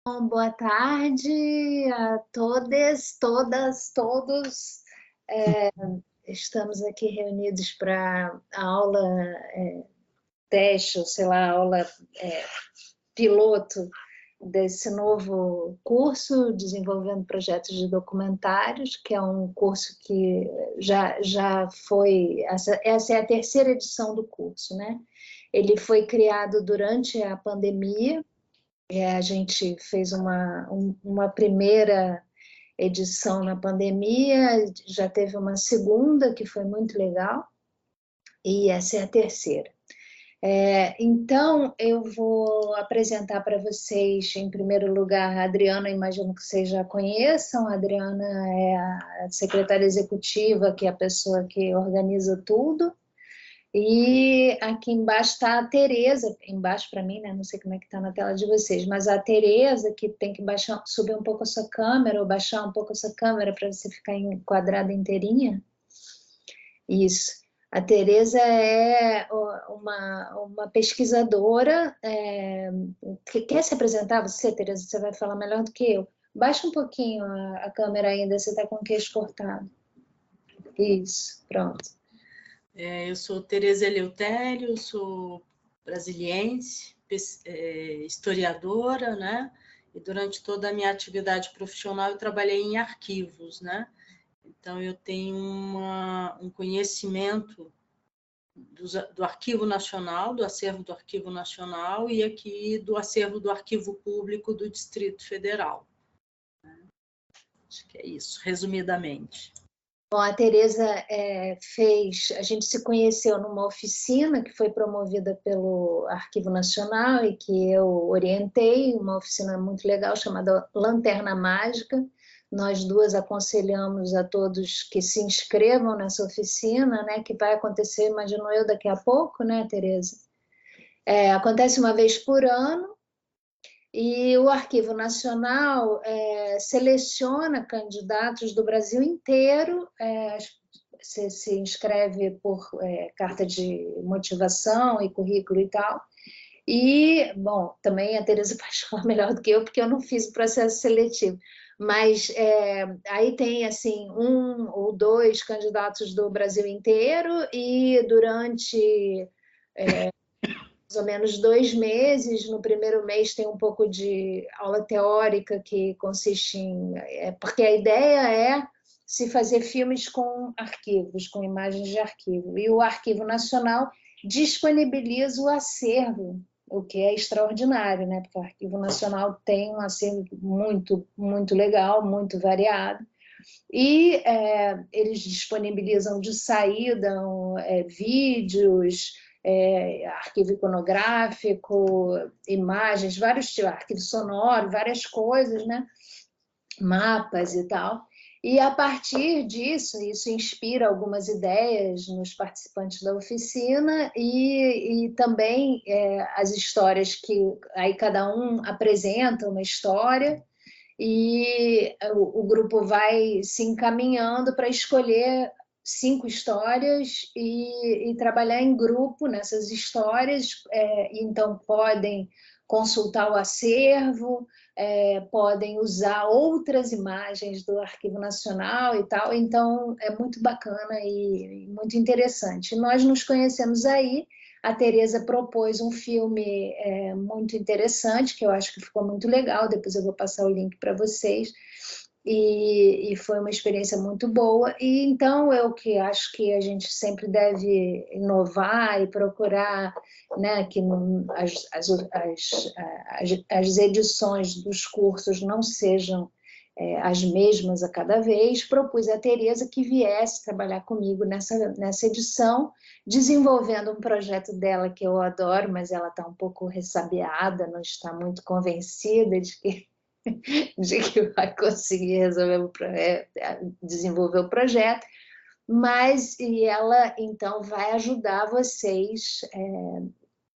Bom, boa tarde a todas, todos. Estamos aqui reunidos para a aula teste, ou sei lá, aula piloto desse novo curso, Desenvolvendo Projetos de Documentários, que é um curso que já foi... Essa é a terceira edição do curso, né? Ele foi criado durante a pandemia. A gente fez uma primeira edição na pandemia, já teve uma segunda que foi muito legal, e essa é a terceira. Então, eu vou apresentar para vocês, em primeiro lugar, a Adriana, imagino que vocês já conheçam. A Adriana é a secretária executiva, que é a pessoa que organiza tudo. E aqui embaixo está a Tereza, embaixo para mim, né? Não sei como é que está na tela de vocês, mas a Tereza, que tem que subir um pouco a sua câmera, ou baixar um pouco a sua câmera para você ficar enquadrada inteirinha. Isso. A Tereza é uma pesquisadora. Quer se apresentar você, Tereza? Você vai falar melhor do que eu. Baixa um pouquinho a câmera ainda, você está com o queixo cortado. Isso, pronto. Eu sou Tereza Eleutério, sou brasiliense, historiadora, né? E durante toda a minha atividade profissional eu trabalhei em arquivos, né? Então eu tenho um conhecimento do Arquivo Nacional, do acervo do Arquivo Nacional e aqui do acervo do Arquivo Público do Distrito Federal. Acho que é isso, resumidamente. Bom, a Tereza a gente se conheceu numa oficina que foi promovida pelo Arquivo Nacional e que eu orientei, uma oficina muito legal chamada Lanterna Mágica. Nós duas aconselhamos a todos que se inscrevam nessa oficina, né, que vai acontecer, imagino eu, daqui a pouco, né, Tereza? Acontece uma vez por ano. E o Arquivo Nacional seleciona candidatos do Brasil inteiro. Você se inscreve por carta de motivação e currículo e tal. E, bom, também a Tereza pode falar melhor do que eu, porque eu não fiz o processo seletivo. Mas aí tem, assim, 1 ou 2 candidatos do Brasil inteiro e durante... mais ou menos 2 meses. No primeiro mês tem um pouco de aula teórica que consiste em... porque a ideia é se fazer filmes com arquivos, com imagens de arquivo. E o Arquivo Nacional disponibiliza o acervo, o que é extraordinário, né? Porque o Arquivo Nacional tem um acervo muito, muito legal, muito variado. E eles disponibilizam de saída vídeos, arquivo iconográfico, imagens, vários tipos, arquivo sonoro, várias coisas, né? Mapas e tal. E a partir disso, isso inspira algumas ideias nos participantes da oficina e também as histórias que aí cada um apresenta uma história e o grupo vai se encaminhando para escolher 5 histórias e trabalhar em grupo nessas histórias. Então podem consultar o acervo, podem usar outras imagens do Arquivo Nacional e tal. Então é muito bacana e muito interessante. Nós nos conhecemos aí. A Tereza propôs um filme muito interessante, que eu acho que ficou muito legal, depois eu vou passar o link para vocês, e foi uma experiência muito boa. E então eu que acho que a gente sempre deve inovar e procurar, né, que as edições dos cursos não sejam as mesmas a cada vez. Propus a Tereza que viesse trabalhar comigo nessa edição, desenvolvendo um projeto dela que eu adoro, mas ela está um pouco ressabiada, não está muito convencida de que vai conseguir desenvolver o projeto, mas ela então vai ajudar vocês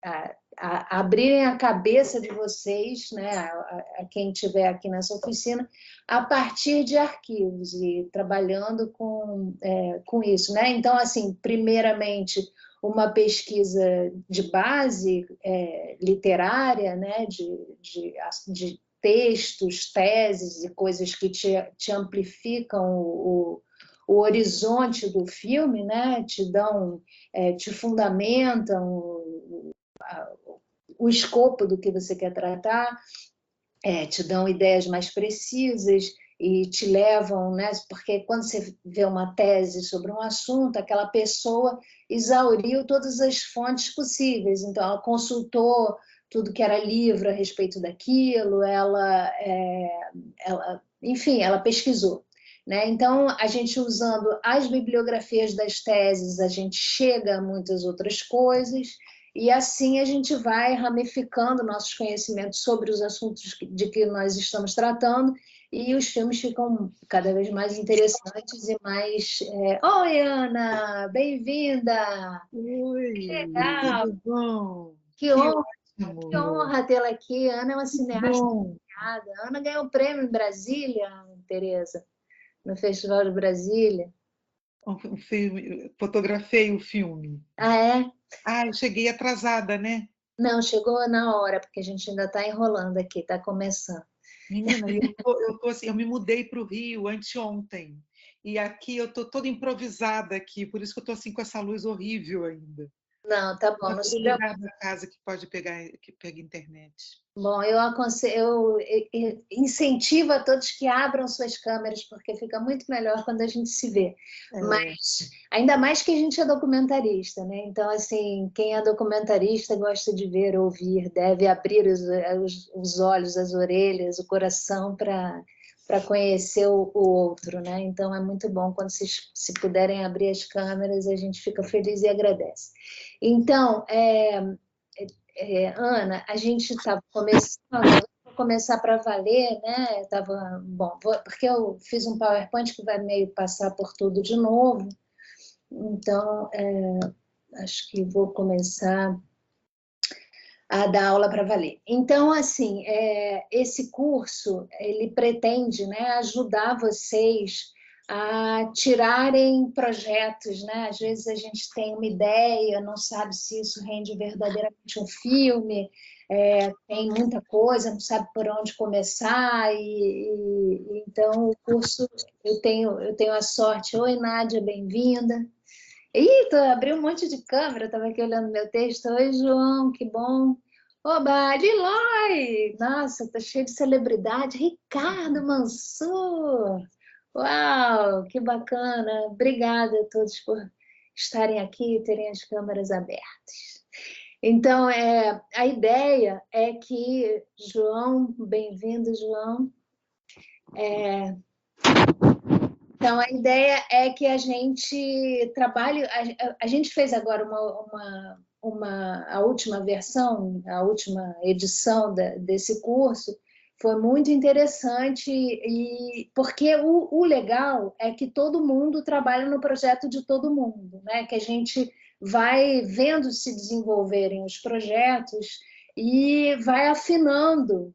a abrirem a cabeça de vocês, né, a quem estiver aqui nessa oficina, a partir de arquivos e trabalhando com isso, né? Então, assim, primeiramente, uma pesquisa de base literária, né, de textos, teses e coisas que te amplificam o horizonte do filme, né? Te fundamentam o escopo do que você quer tratar, te dão ideias mais precisas e te levam, né? Porque quando você vê uma tese sobre um assunto, aquela pessoa exauriu todas as fontes possíveis, então ela consultou tudo que era livro a respeito daquilo, enfim, ela pesquisou. Né? Então, a gente usando as bibliografias das teses, a gente chega a muitas outras coisas, e assim a gente vai ramificando nossos conhecimentos sobre os assuntos de que nós estamos tratando, e os filmes ficam cada vez mais interessantes e mais... Oi, Ana! Bem-vinda! Oi, Legal! tudo bom? Que honra, Ótimo. que honra tê-la aqui. A Ana é uma cineasta Bom, premiada. A Ana ganhou o prêmio em Brasília, Tereza, no Festival de Brasília. um filme, fotografei o filme. Ah, é? Ah, eu cheguei atrasada, né? Não, chegou na hora, porque a gente ainda está enrolando aqui, está começando. Menina, eu tô assim, eu me mudei para o Rio anteontem. E aqui eu tô toda improvisada aqui, por isso que eu tô assim com essa luz horrível ainda. Não, tá bom, Não não é se todo preocupe. lugar da casa que pode pegar, que pega internet. Bom, eu incentivo a todos que abram suas câmeras, porque fica muito melhor quando a gente se vê. É, Mas, ainda mais que a gente é documentarista, né? Então, assim, quem é documentarista gosta de ver, ouvir, deve abrir os olhos, as orelhas, o coração para conhecer o outro, né? Então, é muito bom quando se puderem abrir as câmeras, a gente fica feliz e agradece. Então, Ana, a gente estava começando, vou começar para valer, né? Bom, porque eu fiz um PowerPoint que vai meio passar por tudo de novo, então acho que vou começar a dar aula para valer. Então, assim, esse curso, ele pretende, né, ajudar vocês a tirarem projetos, né? Às vezes a gente tem uma ideia, não sabe se isso rende verdadeiramente um filme, tem muita coisa, não sabe por onde começar, então o curso, eu tenho a sorte. Oi, Nádia, bem-vinda. Ih, abriu um monte de câmera, estava aqui olhando meu texto. Oi, João, que bom. Oba, Lilói! Nossa, tá cheio de celebridade. Ricardo Mansur! Uau, que bacana. Obrigada a todos por estarem aqui e terem as câmeras abertas. Então, a ideia é que, João, bem-vindo, João. Então, a ideia é que a gente trabalhe. A gente fez agora a última versão, a última edição desse curso, foi muito interessante, porque o legal é que todo mundo trabalha no projeto de todo mundo, né? Que a gente vai vendo se desenvolverem os projetos e vai afinando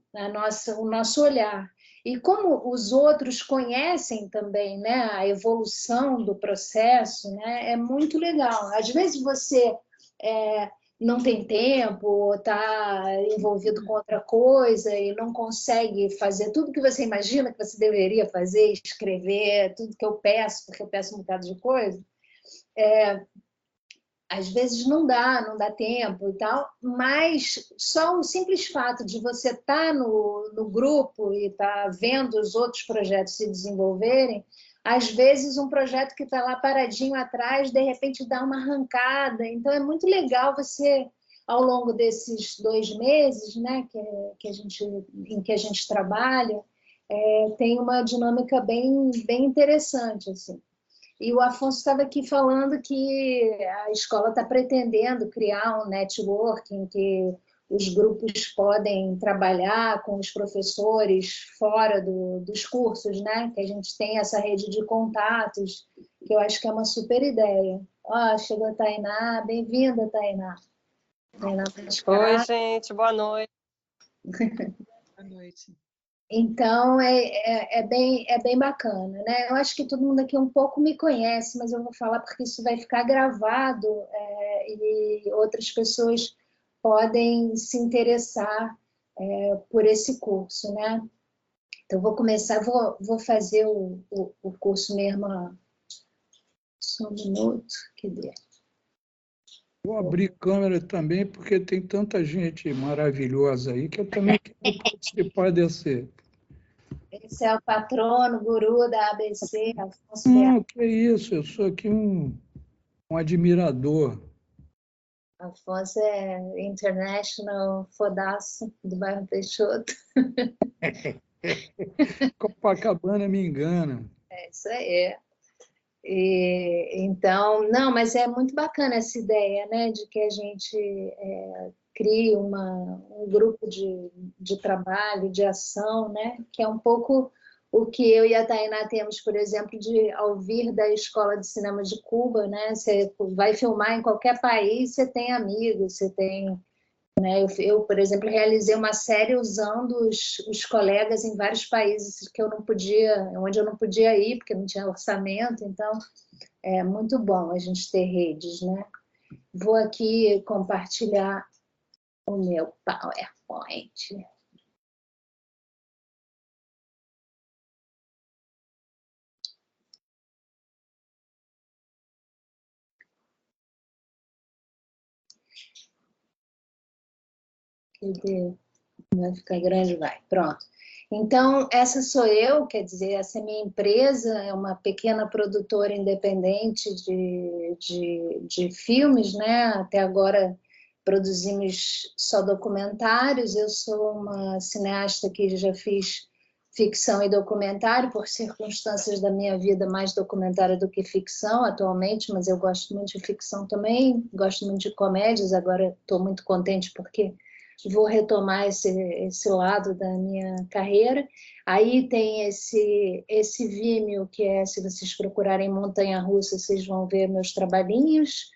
o nosso olhar. E como os outros conhecem também, né, a evolução do processo, né, é muito legal. Às vezes você não tem tempo, ou está envolvido com outra coisa e não consegue fazer tudo que você imagina que você deveria fazer, escrever, tudo que eu peço, porque eu peço um bocado de coisa. Às vezes não dá tempo e tal, mas só o simples fato de você estar no grupo e estar vendo os outros projetos se desenvolverem, às vezes um projeto que está lá paradinho atrás, de repente dá uma arrancada. Então é muito legal você, ao longo desses 2 meses, né, em que a gente trabalha, tem uma dinâmica bem, bem interessante, assim. E o Afonso estava aqui falando que a escola está pretendendo criar um networking que os grupos podem trabalhar com os professores fora dos cursos, né? Que a gente tem essa rede de contatos, que eu acho que é uma super ideia. Ó, chegou a Tainá, bem-vinda, Tainá. Tainá Oi, gente, boa noite. Boa noite. Então, é bem bacana, né? Eu acho que todo mundo aqui um pouco me conhece, mas eu vou falar porque isso vai ficar gravado, e outras pessoas podem se interessar por esse curso, né? Então, vou começar, vou fazer o curso mesmo. Só um minuto, que dê. Vou abrir câmera também, porque tem tanta gente maravilhosa aí que eu também quero participar desse. Esse é o patrono, guru da ABC, Afonso Não, Beato. que isso, eu sou aqui um admirador. Afonso é international fodaço do bairro Peixoto. Copacabana me engana. É isso aí. Então, não, mas é muito bacana essa ideia, né, de que a gente crie um grupo de trabalho, de ação, né, que é um pouco o que eu e a Tainá temos, por exemplo, ao vir da Escola de Cinema de Cuba, né, você vai filmar em qualquer país, você tem amigos, você tem... Né? Eu, por exemplo, realizei uma série usando os colegas em vários países que onde eu não podia ir, porque não tinha orçamento, então é muito bom a gente ter redes, né? Vou aqui compartilhar o meu PowerPoint. Vai ficar grande? Vai. Pronto. Então, essa sou eu, quer dizer, essa é minha empresa, é uma pequena produtora independente de filmes, né? Até agora produzimos só documentários. Eu sou uma cineasta que já fiz ficção e documentário, por circunstâncias da minha vida, mais documentário do que ficção atualmente, mas eu gosto muito de ficção também, gosto muito de comédias, agora estou muito contente porque vou retomar esse lado da minha carreira. Aí tem esse Vimeo, que é, se vocês procurarem Montanha Russa, vocês vão ver meus trabalhinhos.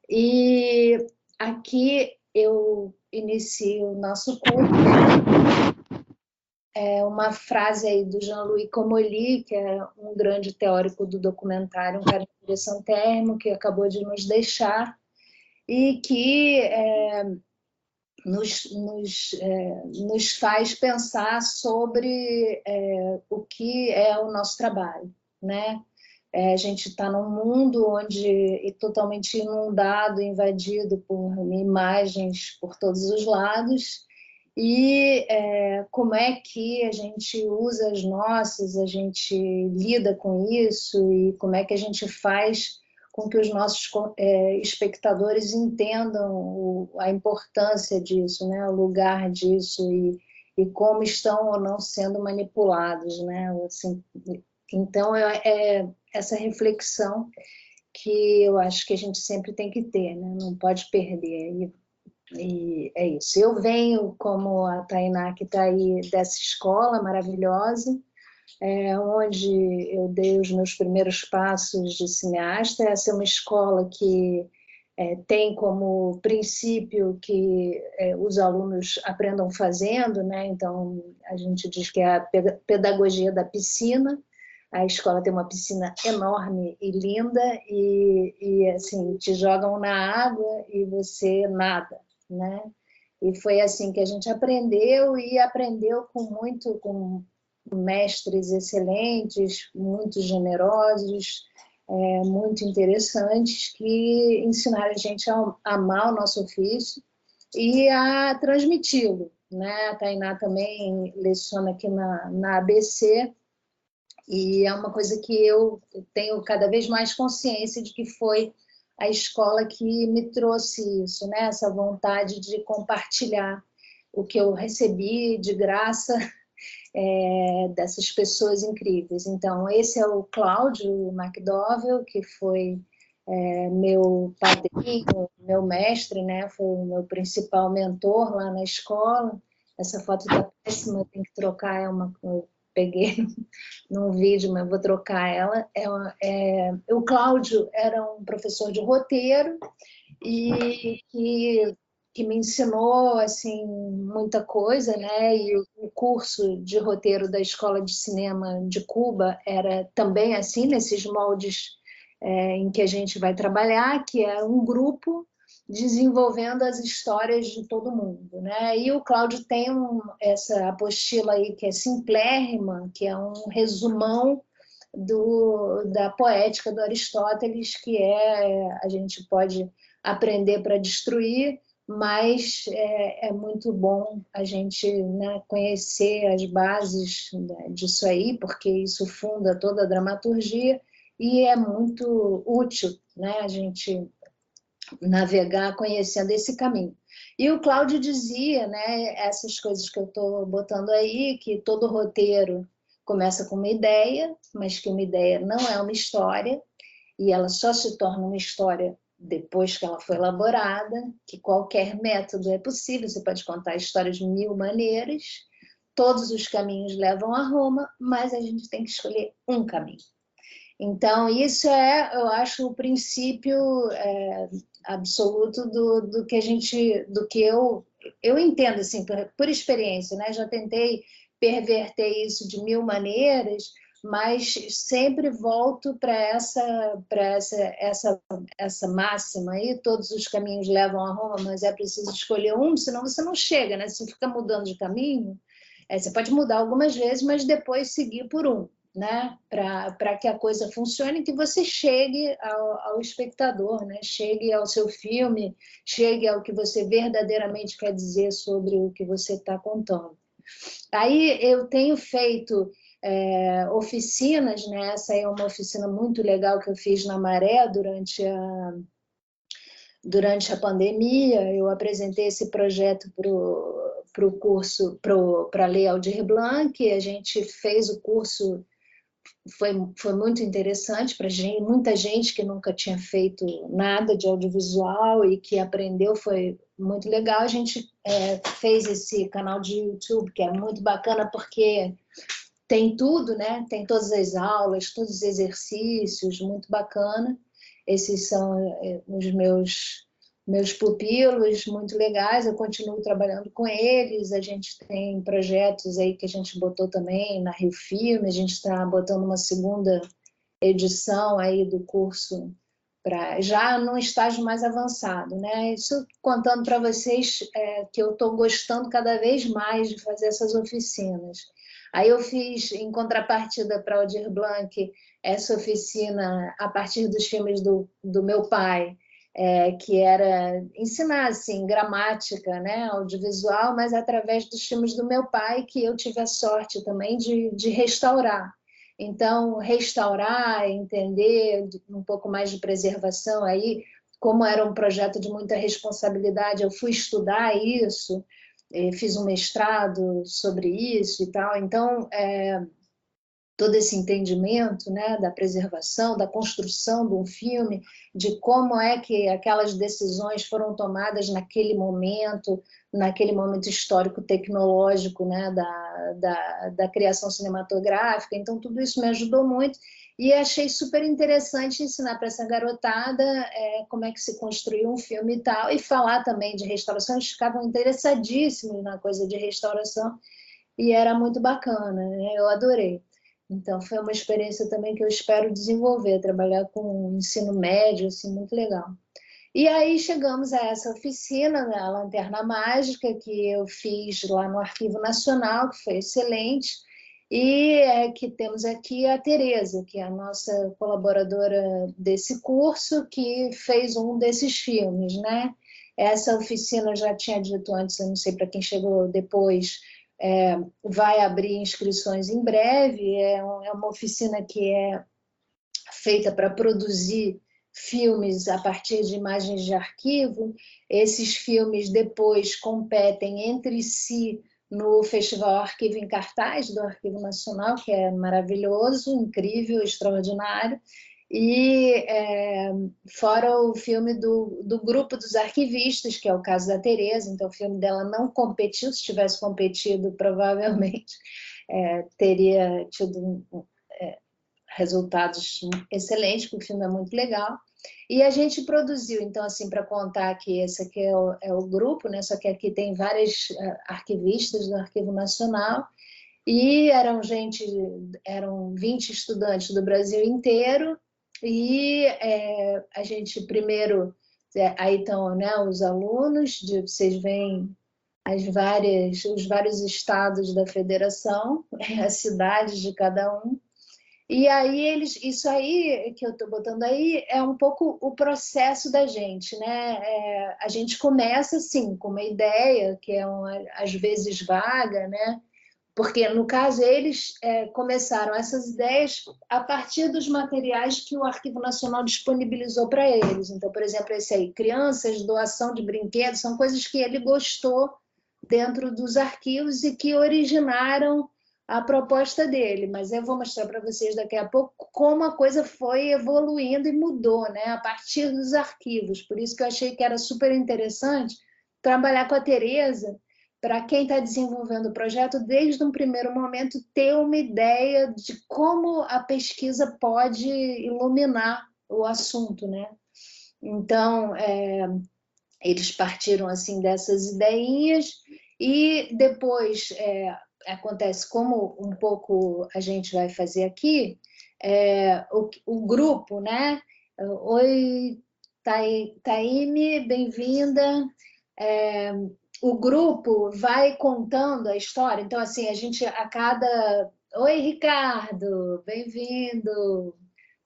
E aqui eu inicio o nosso curso. É uma frase aí do Jean-Louis Comolli, que é um grande teórico do documentário, um cara de direção termo, que acabou de nos deixar, e que nos faz pensar sobre o que é o nosso trabalho, né? A gente está num mundo onde é totalmente inundado, invadido por imagens por todos os lados, e como é que a gente usa as nossas, a gente lida com isso, e como é que a gente faz com que os nossos espectadores entendam a importância disso, né? O lugar disso e como estão ou não sendo manipulados, né? Assim, então, é essa reflexão que eu acho que a gente sempre tem que ter, né? Não pode perder. E é isso. Eu venho, como a Tainá, que está aí, dessa escola maravilhosa, onde eu dei os meus primeiros passos de cineasta. Essa é uma escola que tem como princípio que os alunos aprendam fazendo, né? Então, a gente diz que é a pedagogia da piscina. A escola tem uma piscina enorme e linda e assim, te jogam na água e você nada, né? E foi assim que a gente aprendeu, e aprendeu com mestres excelentes, muito generosos, muito interessantes, que ensinaram a gente a amar o nosso ofício e a transmiti-lo, né? A Tainá também leciona aqui na ABC, e é uma coisa que eu tenho cada vez mais consciência de que foi a escola que me trouxe isso, né? Essa vontade de compartilhar o que eu recebi de graça dessas pessoas incríveis. Então, esse é o Cláudio McDowell, que foi meu padrinho, meu mestre, né? Foi o meu principal mentor lá na escola. Essa foto está péssima, eu tenho que trocar, eu peguei num vídeo, mas vou trocar ela. O Cláudio era um professor de roteiro e que me ensinou assim muita coisa, né? E o curso de roteiro da Escola de Cinema de Cuba era também assim, nesses moldes em que a gente vai trabalhar, que é um grupo desenvolvendo as histórias de todo mundo, né? E o Cláudio tem essa apostila aí que é simplérrima, que é um resumão da poética do Aristóteles, que a gente pode aprender para destruir, mas é muito bom a gente, né, conhecer as bases, né, disso aí, porque isso funda toda a dramaturgia e é muito útil, né, a gente navegar conhecendo esse caminho. E o Cláudio dizia, né, essas coisas que eu estou botando aí, que todo roteiro começa com uma ideia, mas que uma ideia não é uma história, e ela só se torna uma história depois que ela foi elaborada, que qualquer método é possível, você pode contar histórias de 1000 maneiras, todos os caminhos levam a Roma, mas a gente tem que escolher um caminho. Então, isso eu acho, o princípio absoluto do que a gente, do que eu entendo, assim, por experiência, né? Já tentei perverter isso de 1000 maneiras, mas sempre volto para essa máxima aí, todos os caminhos levam a Roma, mas é preciso escolher um, senão você não chega, né? Se fica mudando de caminho, você pode mudar algumas vezes, mas depois seguir por um, né? Para que a coisa funcione, que você chegue ao espectador, né? Chegue ao seu filme, chegue ao que você verdadeiramente quer dizer sobre o que você está contando. Aí eu tenho feito oficinas, né? Essa é uma oficina muito legal que eu fiz na Maré durante a pandemia. Eu apresentei esse projeto para o curso, para a Lei Aldir Blanc, a gente fez o curso, foi muito interessante para muita gente que nunca tinha feito nada de audiovisual e que aprendeu, foi muito legal. A gente fez esse canal de YouTube, que é muito bacana porque tem tudo, né? Tem todas as aulas, todos os exercícios, muito bacana. Esses são os meus pupilos, muito legais, eu continuo trabalhando com eles, a gente tem projetos aí que a gente botou também na Rio Filme, a gente está botando uma segunda edição aí do curso, já num estágio mais avançado, né? Isso contando para vocês que eu estou gostando cada vez mais de fazer essas oficinas. Aí eu fiz, em contrapartida para Aldir Blanc, essa oficina a partir dos filmes do meu pai, que era ensinar assim, gramática, né, audiovisual, mas através dos filmes do meu pai, que eu tive a sorte também de restaurar. Então, restaurar, entender um pouco mais de preservação aí, como era um projeto de muita responsabilidade, eu fui estudar isso, fiz um mestrado sobre isso e tal, então todo esse entendimento, né, da preservação, da construção de um filme, de como é que aquelas decisões foram tomadas naquele momento histórico, tecnológico, né, da criação cinematográfica. Então, tudo isso me ajudou muito e achei super interessante ensinar para essa garotada como é que se construiu um filme e tal, e falar também de restauração. Eles ficavam interessadíssimos na coisa de restauração e era muito bacana, né? Eu adorei. Então, foi uma experiência também que eu espero desenvolver, trabalhar com o ensino médio, assim, muito legal. E aí chegamos a essa oficina, né, a Lanterna Mágica, que eu fiz lá no Arquivo Nacional, que foi excelente, e que temos aqui a Tereza, que é a nossa colaboradora desse curso, que fez um desses filmes, né? Essa oficina, eu já tinha dito antes, eu não sei para quem chegou depois, vai abrir inscrições em breve, é uma oficina que é feita para produzir filmes a partir de imagens de arquivo. Esses filmes depois competem entre si no Festival Arquivo em Cartaz, do Arquivo Nacional, que é maravilhoso, incrível, extraordinário. E fora o filme do grupo dos arquivistas, que é o caso da Tereza, então o filme dela não competiu, se tivesse competido provavelmente teria tido resultados excelentes, porque o filme é muito legal. E a gente produziu, então, assim, para contar que esse aqui é o grupo, né? Só que aqui tem vários arquivistas do Arquivo Nacional, e eram 20 estudantes do Brasil inteiro, e a gente primeiro Aí estão, né, os alunos, vocês veem os vários estados da federação, as cidades de cada um. E aí isso aí que eu estou botando aí é um pouco o processo da gente, né? A gente começa assim com uma ideia que às vezes vaga, né? Porque no caso eles começaram essas ideias a partir dos materiais que o Arquivo Nacional disponibilizou para eles. Então, por exemplo, esse aí, crianças, doação de brinquedos, são coisas que ele gostou dentro dos arquivos e que originaram a proposta dele, mas eu vou mostrar para vocês daqui a pouco como a coisa foi evoluindo e mudou, né, a partir dos arquivos. Por isso que eu achei que era super interessante trabalhar com a Tereza, para quem está desenvolvendo o projeto, desde um primeiro momento, ter uma ideia de como a pesquisa pode iluminar o assunto, né? Então, eles partiram assim dessas ideinhas e depois acontece como um pouco a gente vai fazer aqui, o grupo, né? Oi, Taime, bem-vinda. O grupo vai contando a história, então assim, a gente a cada... Oi, Ricardo, bem-vindo,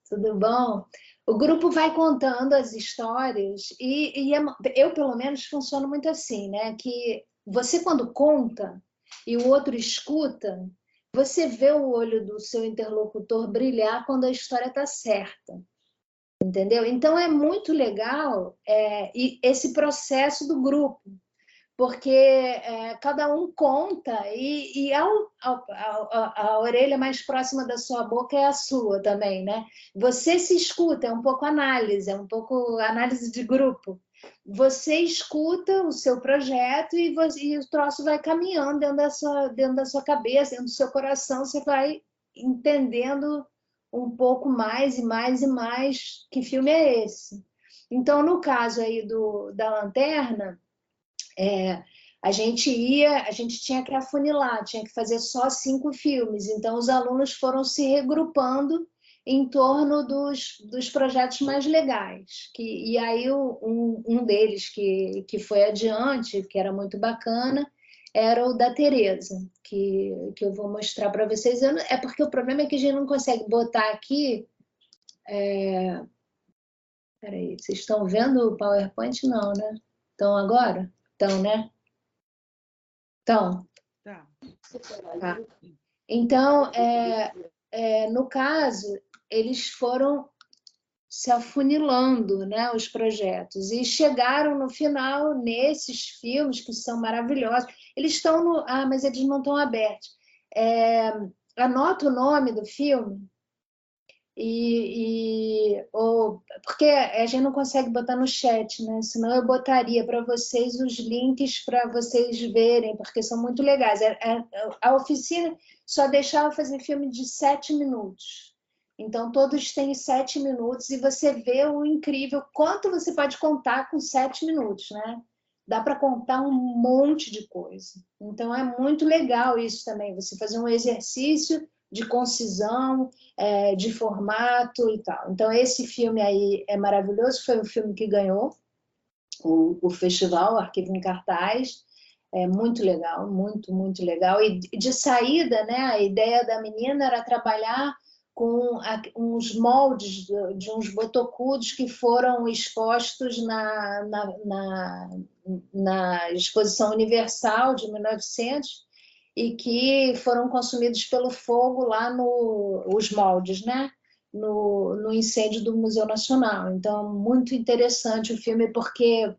tudo bom? O grupo vai contando as histórias e eu, pelo menos, funciono muito assim, né? Que você, quando conta e o outro escuta, você vê o olho do seu interlocutor brilhar quando a história está certa, entendeu? Então, é muito legal esse processo do grupo, porque cada um conta e a orelha mais próxima da sua boca é a sua também, né? Você se escuta, é um pouco análise, é um pouco análise de grupo. Você escuta o seu projeto e o troço vai caminhando dentro da sua cabeça, dentro do seu coração, você vai entendendo um pouco mais e mais e mais que filme é esse. Então, no caso aí da Lanterna, a gente tinha que afunilar, tinha que fazer só 5 filmes. Então, os alunos foram se regrupando em torno dos projetos mais legais. E aí, um deles que foi adiante, que era muito bacana, era o da Tereza, que eu vou mostrar para vocês. É porque o problema é que a gente não consegue botar aqui... Peraí, vocês estão vendo o PowerPoint? Não, né? Então, agora? Então, né? Então, Tá. tá. Então, no caso, eles foram se afunilando, né, os projetos, e chegaram no final nesses filmes que são maravilhosos. Eles estão no... Ah, mas eles não estão abertos. Anota o nome do filme, porque a gente não consegue botar no chat, né? Senão eu botaria para vocês os links para vocês verem, porque são muito legais. A oficina só deixava fazer filme de 7 minutos. Então, todos têm 7 minutos e você vê o incrível quanto você pode contar com 7 minutos, né? Dá para contar um monte de coisa. Então, é muito legal isso também, você fazer um exercício de concisão, de formato e tal. Então, esse filme aí é maravilhoso, foi um filme que ganhou o festival, o Arquivo em Cartaz, é muito legal, muito, muito legal. E de saída, né, a ideia da menina era trabalhar com uns moldes de uns botocudos que foram expostos na Exposição Universal de 1900, e que foram consumidos pelo fogo lá os moldes, né? No incêndio do Museu Nacional. Então, muito interessante o filme, porque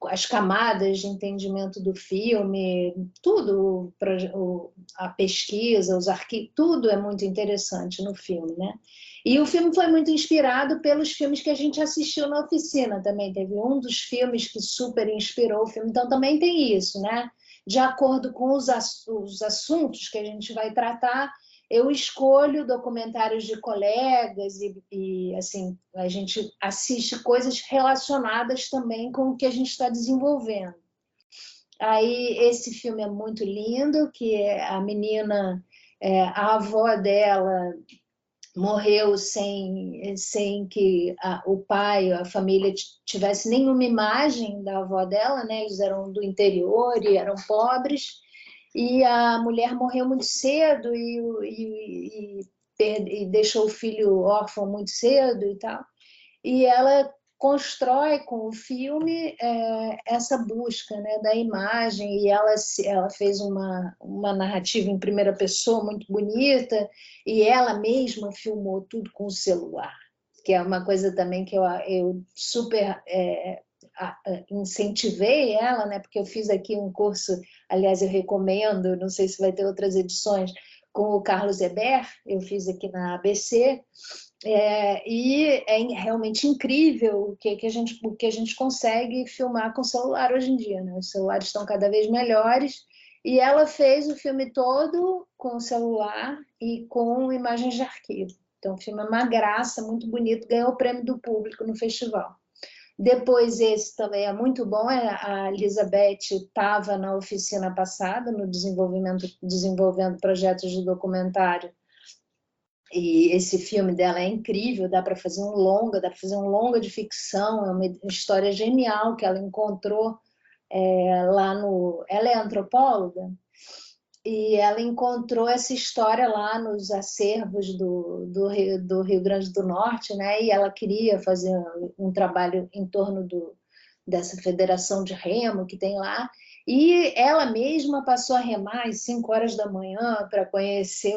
as camadas de entendimento do filme, tudo, a pesquisa, os arquivos, tudo é muito interessante no filme, né? E o filme foi muito inspirado pelos filmes que a gente assistiu na oficina também. Teve um dos filmes que super inspirou o filme, então também tem isso, né? De acordo com os assuntos que a gente vai tratar, eu escolho documentários de colegas e assim, a gente assiste coisas relacionadas também com o que a gente está desenvolvendo. Aí, esse filme é muito lindo, que a menina, a avó dela morreu sem que o pai, a família tivesse nenhuma imagem da avó dela, né? Eles eram do interior e eram pobres, e a mulher morreu muito cedo e deixou o filho órfão muito cedo e tal. E ela constrói com o filme essa busca, né, da imagem, e ela fez uma narrativa em primeira pessoa muito bonita, e ela mesma filmou tudo com o celular, que é uma coisa também que eu super incentivei ela, né, porque eu fiz aqui um curso, aliás, eu recomendo, não sei se vai ter outras edições, com o Carlos Hebert, eu fiz aqui na ABC, e é realmente incrível o que a gente consegue filmar com o celular hoje em dia, né? Os celulares estão cada vez melhores, e ela fez o filme todo com o celular e com imagens de arquivo. Então o filme é uma graça, muito bonito, ganhou o prêmio do público no festival. Depois esse também é muito bom, a Elizabeth estava na oficina passada, no desenvolvendo projetos de documentário, e esse filme dela é incrível, dá para fazer um longa de ficção, é uma história genial que ela encontrou lá no... Ela é antropóloga, e ela encontrou essa história lá nos acervos do Rio Grande do Norte, né? E ela queria fazer um trabalho em torno dessa federação de remo que tem lá, e ela mesma passou a remar às 5 horas da manhã para conhecer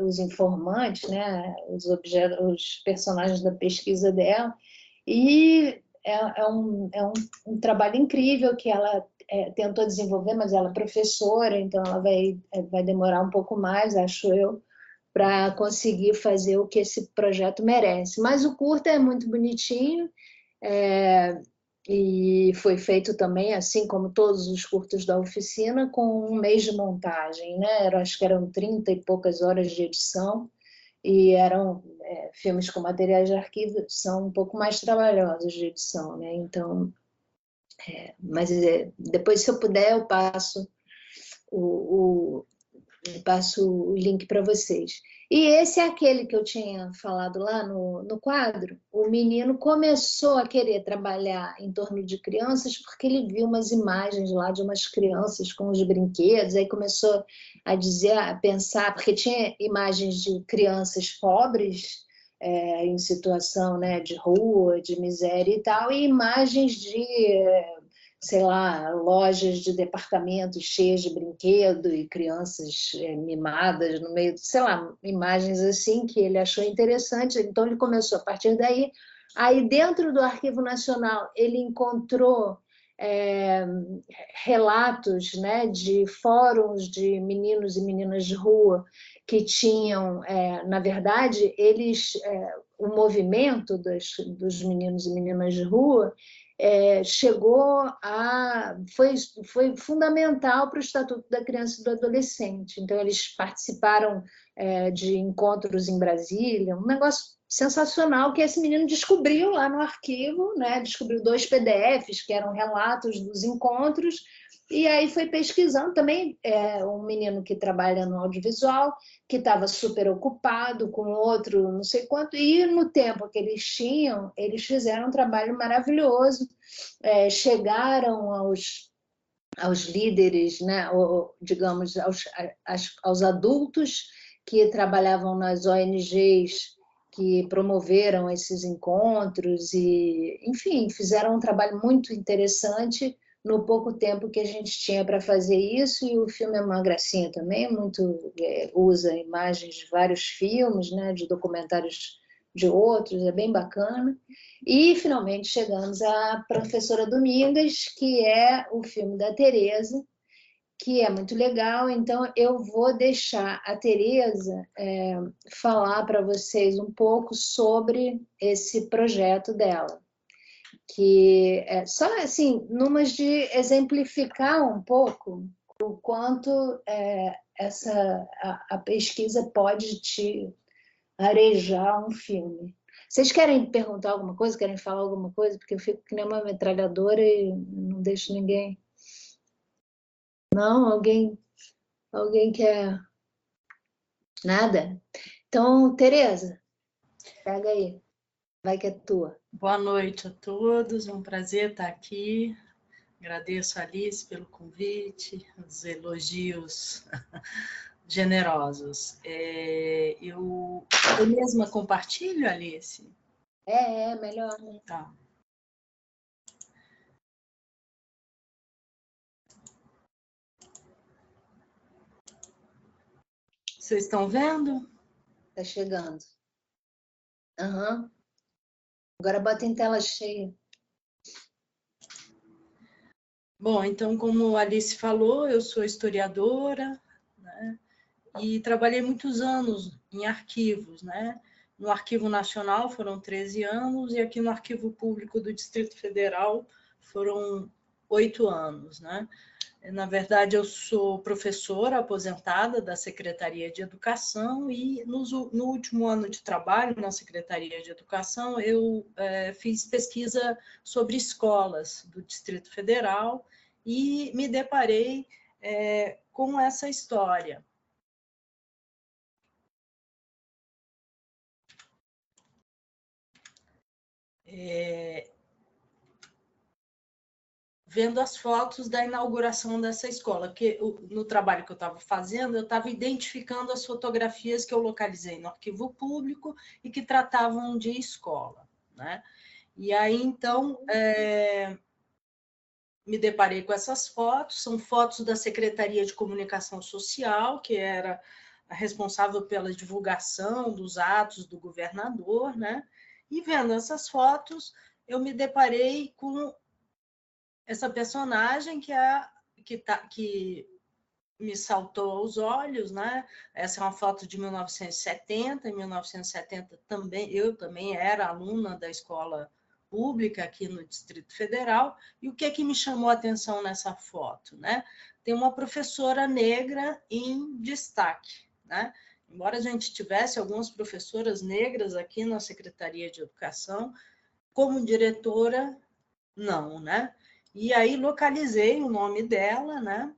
os informantes, né? Os personagens da pesquisa dela, e é um trabalho incrível que ela tentou desenvolver, mas ela é professora, então ela vai demorar um pouco mais, acho eu, para conseguir fazer o que esse projeto merece. Mas o curta é muito bonitinho, e foi feito também, assim como todos os curtos da oficina, com um mês de montagem, né? Acho que eram 30 e poucas horas de edição, e eram filmes com materiais de arquivo, são um pouco mais trabalhosos de edição, né? Então, mas depois, se eu puder, eu passo o link para vocês. E esse é aquele que eu tinha falado lá no quadro. O menino começou a querer trabalhar em torno de crianças porque ele viu umas imagens lá de umas crianças com os brinquedos, aí começou a pensar, porque tinha imagens de crianças pobres, em situação, né, de rua, de miséria e tal, e imagens de sei lá, lojas de departamentos cheias de brinquedo e crianças mimadas no meio, sei lá, imagens assim que ele achou interessante. Então ele começou a partir daí. Aí dentro do Arquivo Nacional ele encontrou relatos, né, de fóruns de meninos e meninas de rua que tinham, na verdade, o movimento dos meninos e meninas de rua foi fundamental para o Estatuto da Criança e do Adolescente. Então, eles participaram de encontros em Brasília, um negócio sensacional que esse menino descobriu lá no arquivo, né? Descobriu 2 PDFs que eram relatos dos encontros, e aí foi pesquisando também, um menino que trabalha no audiovisual, que estava super ocupado com outro não sei quanto, e no tempo que eles tinham, eles fizeram um trabalho maravilhoso, chegaram aos líderes, né, digamos, aos adultos que trabalhavam nas ONGs que promoveram esses encontros e, enfim, fizeram um trabalho muito interessante no pouco tempo que a gente tinha para fazer isso, e o filme é uma gracinha também, usa imagens de vários filmes, né, de documentários de outros, é bem bacana. E, finalmente, chegamos à Professora Domingas, que é o filme da Tereza, que é muito legal. Então, eu vou deixar a Tereza falar para vocês um pouco sobre esse projeto dela, que é só assim, numas de exemplificar um pouco o quanto a pesquisa pode te arejar um filme. Vocês querem perguntar alguma coisa? Querem falar alguma coisa? Porque eu fico que nem uma metralhadora e não deixo ninguém. Não? Alguém quer? Nada? Então, Tereza, pega aí, vai que é tua. Boa noite a todos, é um prazer estar aqui. Agradeço a Alice pelo convite, os elogios generosos. Eu mesma compartilho, Alice? Melhor, né? Tá. Vocês estão vendo? Tá chegando. Aham. Agora bota em tela cheia. Bom, então, como a Alice falou, eu sou historiadora, né? E trabalhei muitos anos em arquivos, né? No Arquivo Nacional foram 13 anos e aqui no Arquivo Público do Distrito Federal foram 8 anos, né? Na verdade, eu sou professora aposentada da Secretaria de Educação e no último ano de trabalho na Secretaria de Educação, eu fiz pesquisa sobre escolas do Distrito Federal e me deparei com essa história. Vendo as fotos da inauguração dessa escola, porque no trabalho que eu estava fazendo, eu estava identificando as fotografias que eu localizei no arquivo público e que tratavam de escola, né? E aí, então, me deparei com essas fotos, são fotos da Secretaria de Comunicação Social, que era a responsável pela divulgação dos atos do governador, né? E vendo essas fotos, eu me deparei com essa personagem que me saltou aos olhos, né? Essa é uma foto de 1970. Em 1970 eu também era aluna da escola pública aqui no Distrito Federal. E o que me chamou a atenção nessa foto, né? Tem uma professora negra em destaque, né? Embora a gente tivesse algumas professoras negras aqui na Secretaria de Educação, como diretora, não, né? E aí localizei o nome dela, né?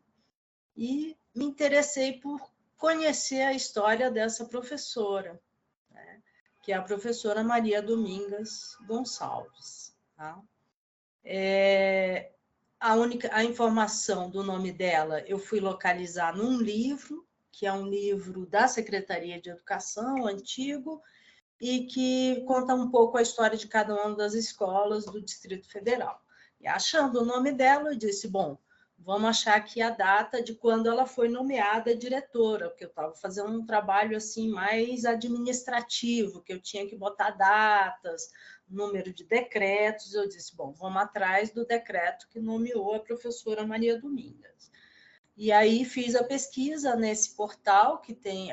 E me interessei por conhecer a história dessa professora, né? Que é a professora Maria Domingas Gonçalves. Tá? A informação do nome dela eu fui localizar num livro, que é um livro da Secretaria de Educação, antigo, e que conta um pouco a história de cada uma das escolas do Distrito Federal. E achando o nome dela, eu disse, bom, vamos achar aqui a data de quando ela foi nomeada diretora, porque eu estava fazendo um trabalho assim mais administrativo, que eu tinha que botar datas, número de decretos. Eu disse, bom, vamos atrás do decreto que nomeou a professora Maria Domingas. E aí fiz a pesquisa nesse portal, que tem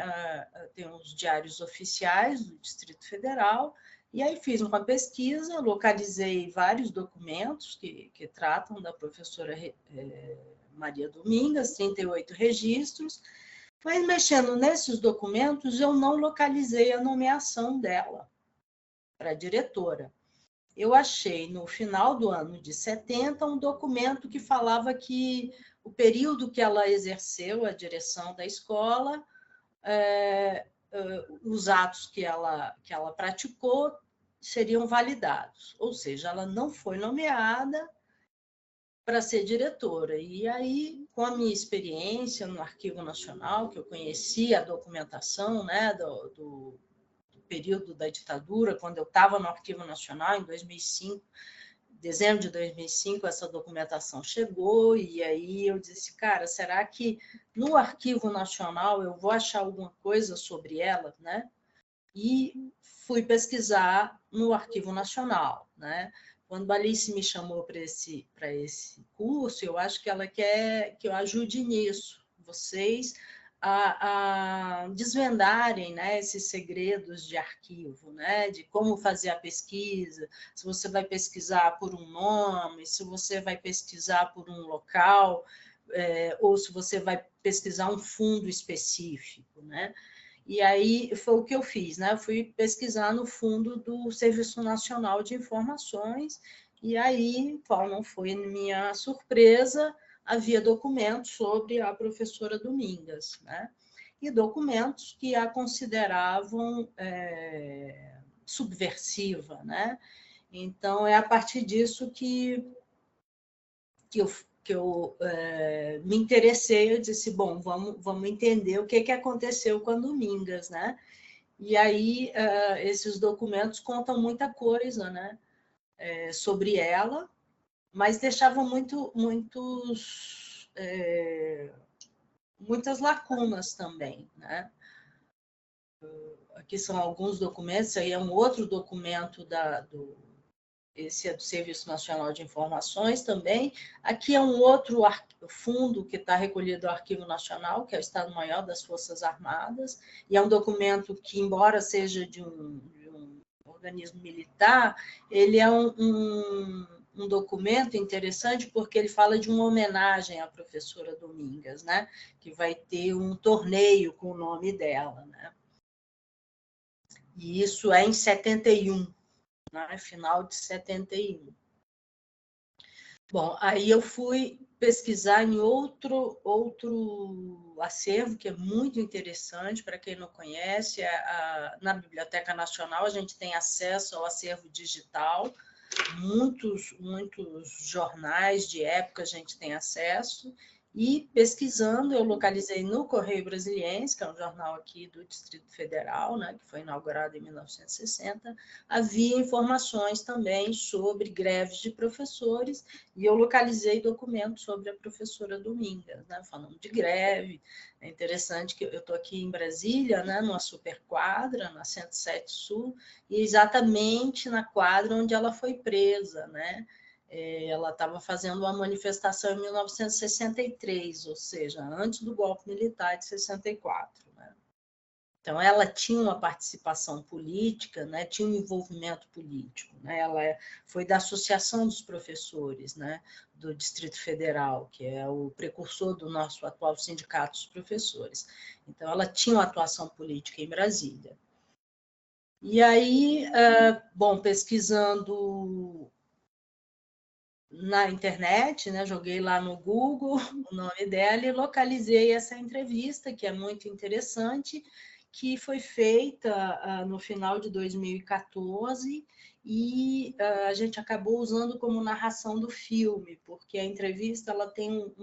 os diários oficiais do Distrito Federal, e aí fiz uma pesquisa, localizei vários documentos que tratam da professora Maria Domingas, 38 registros, mas mexendo nesses documentos, eu não localizei a nomeação dela para diretora. Eu achei, no final do ano de 70, um documento que falava que o período que ela exerceu a direção da escola, os atos que ela praticou seriam validados. Ou seja, ela não foi nomeada para ser diretora. E aí, com a minha experiência no Arquivo Nacional, que eu conhecia a documentação, né, do período da ditadura, quando eu estava no Arquivo Nacional, em 2005, dezembro de 2005, essa documentação chegou, e aí eu disse, cara, será que no Arquivo Nacional eu vou achar alguma coisa sobre ela, né? E fui pesquisar no Arquivo Nacional, né? Quando a Alice me chamou para esse curso, eu acho que ela quer que eu ajude nisso, vocês a desvendarem, né, esses segredos de arquivo, né, de como fazer a pesquisa, se você vai pesquisar por um nome, se você vai pesquisar por um local, ou se você vai pesquisar um fundo específico, né? E aí foi o que eu fiz, né? Eu fui pesquisar no fundo do Serviço Nacional de Informações, e aí, qual não foi minha surpresa, havia documentos sobre a professora Domingas, né? e documentos que a consideravam subversiva, né? Então, é a partir disso que eu me interessei. Eu disse, bom, vamos entender o que aconteceu com a Domingas, né? E aí, esses documentos contam muita coisa, né? Sobre ela, mas deixavam muitas lacunas também, né? Aqui são alguns documentos, aí é um outro documento esse é do Serviço Nacional de Informações também. Aqui é um outro fundo que está recolhido do Arquivo Nacional, que é o Estado-Maior das Forças Armadas, e é um documento que, embora seja de um organismo militar, ele é um documento interessante porque ele fala de uma homenagem à professora Domingas, né? Que vai ter um torneio com o nome dela, né? E isso é em 71, né? Final de 71. Bom, aí eu fui pesquisar em outro acervo que é muito interessante para quem não conhece. Na Biblioteca Nacional a gente tem acesso ao acervo digital, muitos jornais de época a gente tem acesso, e pesquisando eu localizei no Correio Brasiliense, que é um jornal aqui do Distrito Federal, né, que foi inaugurado em 1960, havia informações também sobre greves de professores, e eu localizei documentos sobre a professora Domingas, né, falando de greve. É interessante que eu estou aqui em Brasília, né, numa superquadra, na 107 Sul, e exatamente na quadra onde ela foi presa, né? Ela estava fazendo uma manifestação em 1963, ou seja, antes do golpe militar de 64. Né? Então, ela tinha uma participação política, né? Tinha um envolvimento político. Né? Ela foi da Associação dos Professores, né? Do Distrito Federal, que é o precursor do nosso atual Sindicato dos Professores. Então, ela tinha uma atuação política em Brasília. E aí, bom, pesquisando na internet, né, joguei lá no Google o nome dela e localizei essa entrevista, que é muito interessante, que foi feita no final de 2014, e a gente acabou usando como narração do filme, porque a entrevista ela tem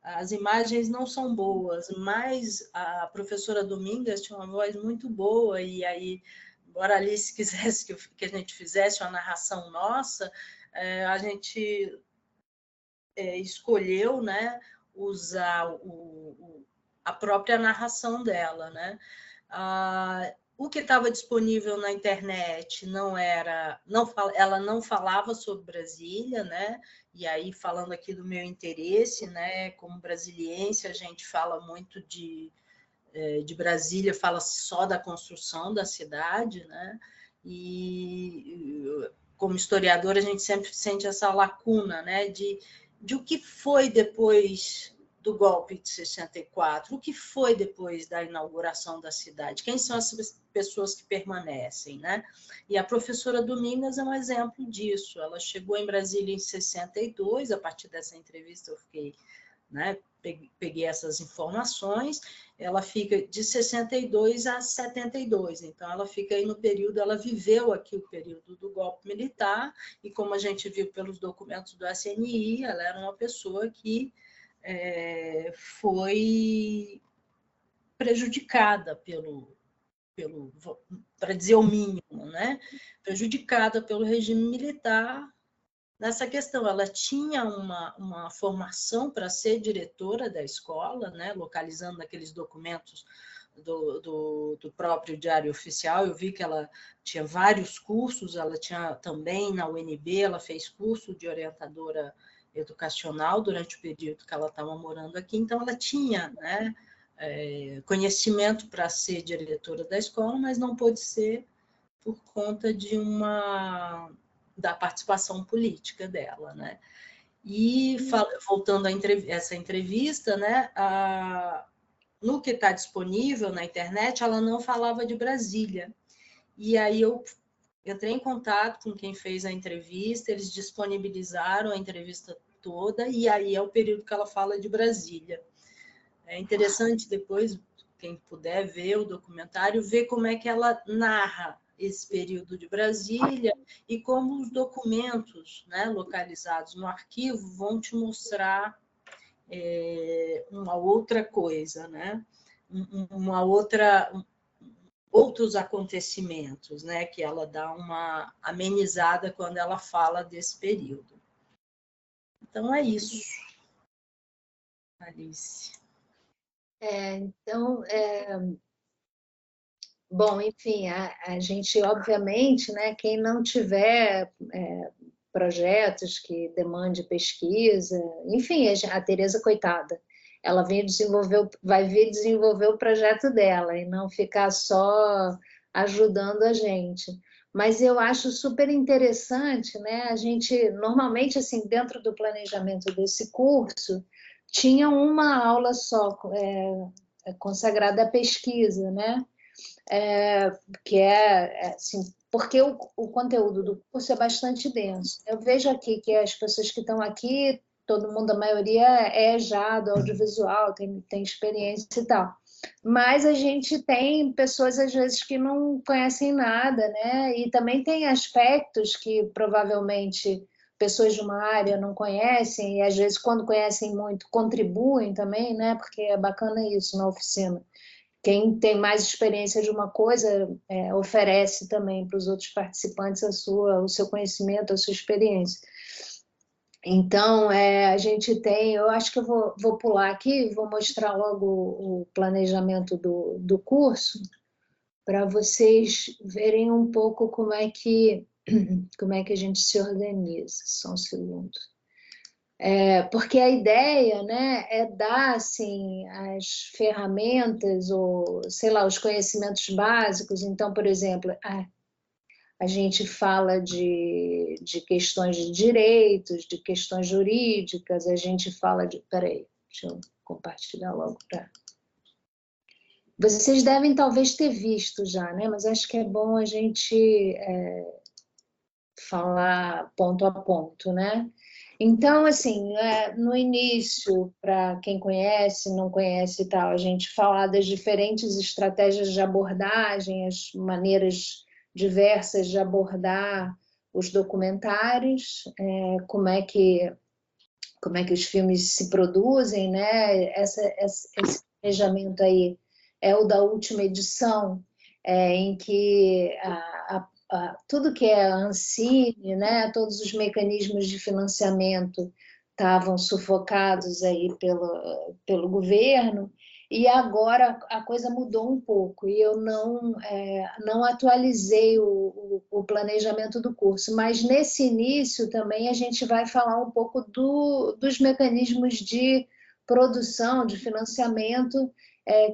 as imagens não são boas, mas a professora Domingas tinha uma voz muito boa, e aí, embora a Alice quisesse que a gente fizesse uma narração nossa, a gente escolheu, né, usar a própria narração dela, né? O que estava disponível na internet ela não falava sobre Brasília, né? E aí, falando aqui do meu interesse, né, como brasiliense, a gente fala muito de Brasília, fala só da construção da cidade, né? E como historiador, a gente sempre sente essa lacuna, né, de o que foi depois do golpe de 64, o que foi depois da inauguração da cidade, quem são as pessoas que permanecem, né? E a professora Domingas é um exemplo disso. Ela chegou em Brasília em 62, a partir dessa entrevista eu fiquei, né, peguei essas informações. Ela fica de 62 a 72, então ela fica aí no período, ela viveu aqui o período do golpe militar, e como a gente viu pelos documentos do SNI, ela era uma pessoa que foi prejudicada para dizer o mínimo, né? Prejudicada pelo regime militar nessa questão. Ela tinha uma formação para ser diretora da escola, né? Localizando aqueles documentos do próprio Diário Oficial, eu vi que ela tinha vários cursos, ela tinha também na UNB, ela fez curso de orientadora educacional durante o período que ela estava morando aqui, então ela tinha, né, conhecimento para ser diretora da escola, mas não pôde ser por conta da participação política dela, né? E voltando a essa entrevista, né, no que está disponível na internet, ela não falava de Brasília. E aí eu entrei em contato com quem fez a entrevista, eles disponibilizaram a entrevista toda, e aí é o período que ela fala de Brasília. É interessante depois quem puder ver o documentário, ver como é que ela narra esse período de Brasília e como os documentos, né, localizados no arquivo vão te mostrar uma outra coisa, né? Outros acontecimentos, né? Que ela dá uma amenizada quando ela fala desse período. Então, é isso, Alice. Então, bom, enfim, a gente, obviamente, né, quem não tiver projetos que demande pesquisa, enfim, a Tereza, coitada, ela vai vir desenvolver o projeto dela e não ficar só ajudando a gente. Mas eu acho super interessante, né? A gente, normalmente, assim, dentro do planejamento desse curso, tinha uma aula só consagrada à pesquisa, né? Que assim, porque o conteúdo do curso é bastante denso. Eu vejo aqui que as pessoas que estão aqui, todo mundo, a maioria é já do audiovisual, tem experiência e tal. Mas a gente tem pessoas, às vezes, que não conhecem nada, né? E também tem aspectos que provavelmente pessoas de uma área não conhecem, e às vezes, quando conhecem muito, contribuem também, né? Porque é bacana isso na oficina. Quem tem mais experiência de uma coisa oferece também para os outros participantes o seu conhecimento, a sua experiência. Então, a gente tem, eu acho que eu vou pular aqui, vou mostrar logo o planejamento do curso, para vocês verem um pouco como é que a gente se organiza. Só um segundo. Porque a ideia, né, é dar assim, as ferramentas ou, sei lá, os conhecimentos básicos. Então, por exemplo, a gente fala de questões de direitos, de questões jurídicas, a gente fala de... Peraí, deixa eu compartilhar logo para... Vocês devem talvez ter visto já, né? Mas acho que é bom a gente falar ponto a ponto, né? Então, assim, no início, para quem conhece, não conhece e tal, a gente falar das diferentes estratégias de abordagem, as maneiras diversas de abordar os documentários, como é que os filmes se produzem, né? Esse planejamento aí é o da última edição, em que tudo que é Ancine, né, todos os mecanismos de financiamento estavam sufocados aí pelo governo, e agora a coisa mudou um pouco, e eu não atualizei o planejamento do curso, mas nesse início também a gente vai falar um pouco dos mecanismos de produção, de financiamento,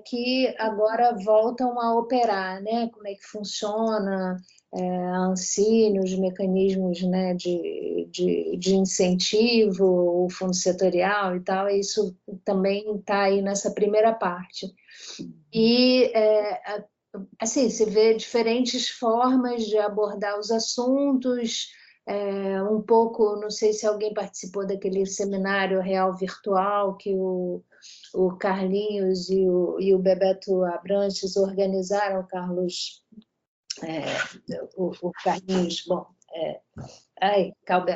que agora voltam a operar, né? Como é que funciona a Ancine, os mecanismos, né, de incentivo, o fundo setorial e tal, isso também está aí nessa primeira parte. E, assim, se vê diferentes formas de abordar os assuntos, um pouco, não sei se alguém participou daquele seminário real virtual que o Carlinhos e o Bebeto Abrantes organizaram, Carlos... o Carlinhos, bom,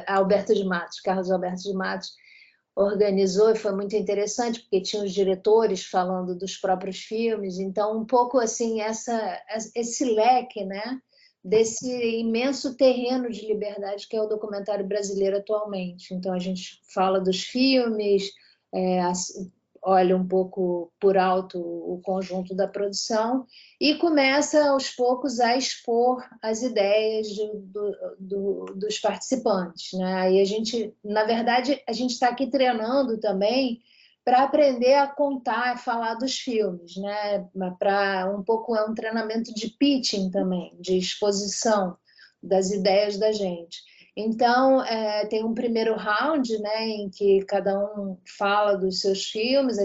Alberto de Matos, Carlos Alberto de Matos, organizou, e foi muito interessante, porque tinha os diretores falando dos próprios filmes, então um pouco assim, esse leque, né, desse imenso terreno de liberdade que é o documentário brasileiro atualmente. Então a gente fala dos filmes, olha um pouco por alto o conjunto da produção e começa aos poucos a expor as ideias dos participantes, né? Aí a gente, na verdade, a gente está aqui treinando também para aprender a contar, a falar dos filmes, né? Para um pouco é um treinamento de pitching também, de exposição das ideias da gente. Então, tem um primeiro round, né, em que cada um fala dos seus filmes.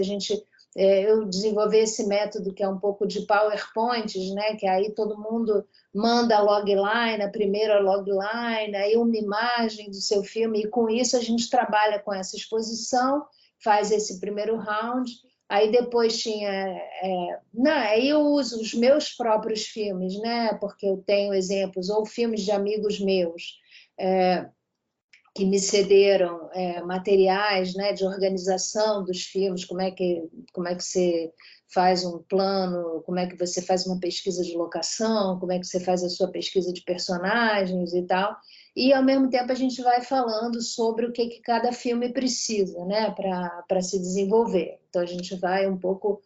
Eu desenvolvi esse método que é um pouco de PowerPoints, né, que aí todo mundo manda a logline, a primeira logline, aí uma imagem do seu filme, e com isso a gente trabalha com essa exposição, faz esse primeiro round. Aí depois tinha... não, aí eu uso os meus próprios filmes, né? Porque eu tenho exemplos, ou filmes de amigos meus, que me cederam materiais, né, de organização dos filmes, como é que você faz um plano, como é que você faz uma pesquisa de locação, como é que você faz a sua pesquisa de personagens e tal. E, ao mesmo tempo, a gente vai falando sobre o que cada filme precisa, né, para se desenvolver. Então, a gente vai um pouco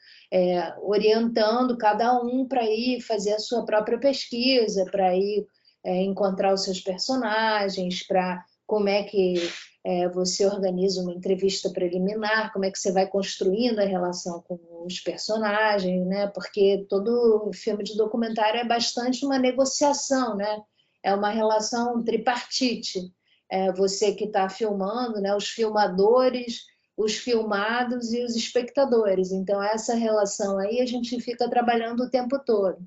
orientando cada um para ir fazer a sua própria pesquisa, para ir encontrar os seus personagens, para como é que você organiza uma entrevista preliminar, como é que você vai construindo a relação com os personagens, né? Porque todo filme de documentário é bastante uma negociação, né? É uma relação tripartite. Você que está filmando, né? Os filmadores, os filmados e os espectadores. Então, essa relação aí a gente fica trabalhando o tempo todo.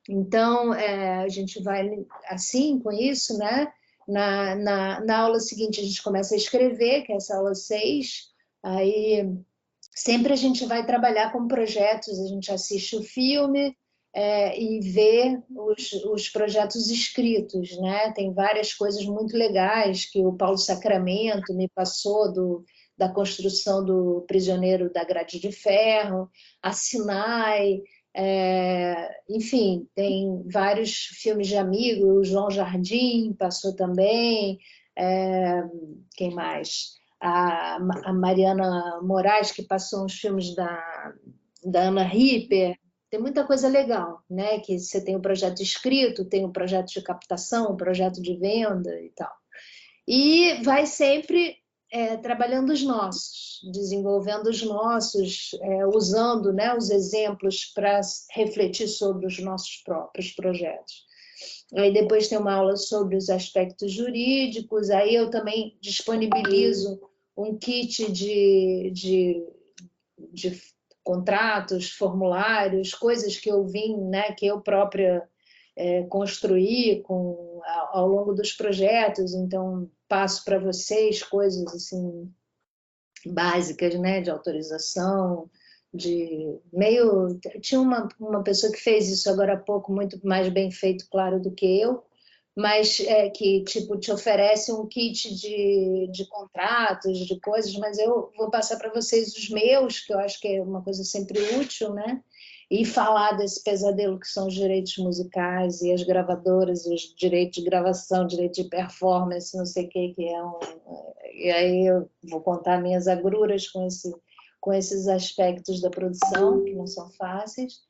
Então, a gente vai assim com isso, né? Na aula seguinte, a gente começa a escrever, que é essa aula 6. Aí, sempre a gente vai trabalhar com projetos, a gente assiste o filme e vê os projetos escritos, né? Tem várias coisas muito legais que o Paulo Sacramento me passou da construção do Prisioneiro da Grade de Ferro, a Sinai, enfim, tem vários filmes de amigos, o João Jardim passou também, quem mais? A Mariana Moraes, que passou uns filmes da Ana Ripper. Tem muita coisa legal, né? Que você tem o projeto escrito, tem o projeto de captação, o projeto de venda e tal. E vai sempre trabalhando os nossos, desenvolvendo os nossos, usando, né, os exemplos para refletir sobre os nossos próprios projetos. Aí depois tem uma aula sobre os aspectos jurídicos, aí eu também disponibilizo um kit de contratos, formulários, coisas que eu vim, né, que eu própria construí ao longo dos projetos, então passo para vocês coisas assim básicas, né, de autorização, tinha uma pessoa que fez isso agora há pouco, muito mais bem feito, claro, do que eu, mas que tipo te oferece um kit de contratos, de coisas, mas eu vou passar para vocês os meus, que eu acho que é uma coisa sempre útil, né? E falar desse pesadelo que são os direitos musicais e as gravadoras, e os direitos de gravação, direito de performance, não sei o que é e aí eu vou contar minhas agruras com esses aspectos da produção, que não são fáceis.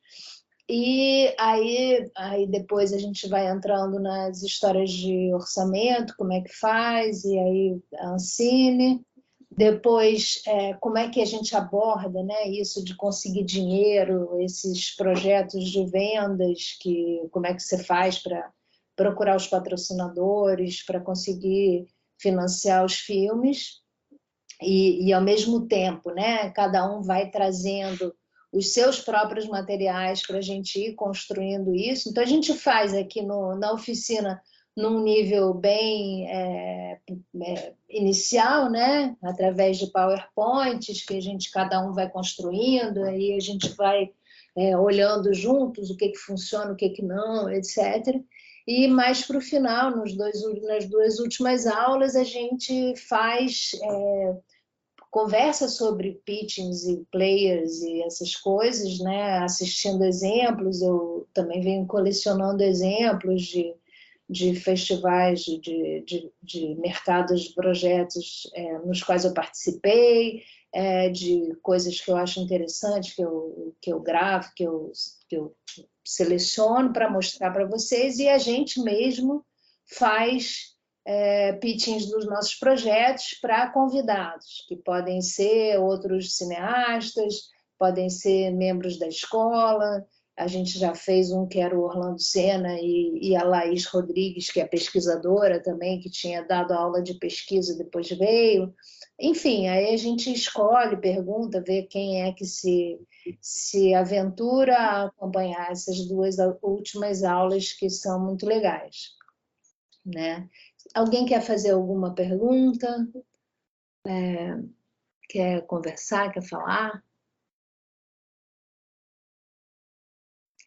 E aí depois a gente vai entrando nas histórias de orçamento, como é que faz, e aí a Ancine. Depois, como é que a gente aborda, né, isso de conseguir dinheiro, esses projetos de vendas, como é que você faz para procurar os patrocinadores, para conseguir financiar os filmes. E ao mesmo tempo, né, cada um vai trazendo os seus próprios materiais para a gente ir construindo isso. Então, a gente faz aqui na oficina num nível bem inicial, né, através de PowerPoints, que cada um vai construindo, aí a gente vai olhando juntos o que funciona, o que não, etc. E mais para o final, nas duas últimas aulas, a gente faz... conversa sobre pitchings e players e essas coisas, né? Assistindo exemplos, eu também venho colecionando exemplos de festivais, de mercados de projetos nos quais eu participei, de coisas que eu acho interessantes, que eu gravo, que eu seleciono para mostrar para vocês, e a gente mesmo faz pitchings dos nossos projetos para convidados, que podem ser outros cineastas, podem ser membros da escola. A gente já fez um que era o Orlando Senna e a Laís Rodrigues, que é pesquisadora também, que tinha dado aula de pesquisa, depois veio. Enfim, aí a gente escolhe, pergunta, vê quem é que se aventura a acompanhar essas duas últimas aulas, que são muito legais, né? Alguém quer fazer alguma pergunta? Quer conversar, quer falar?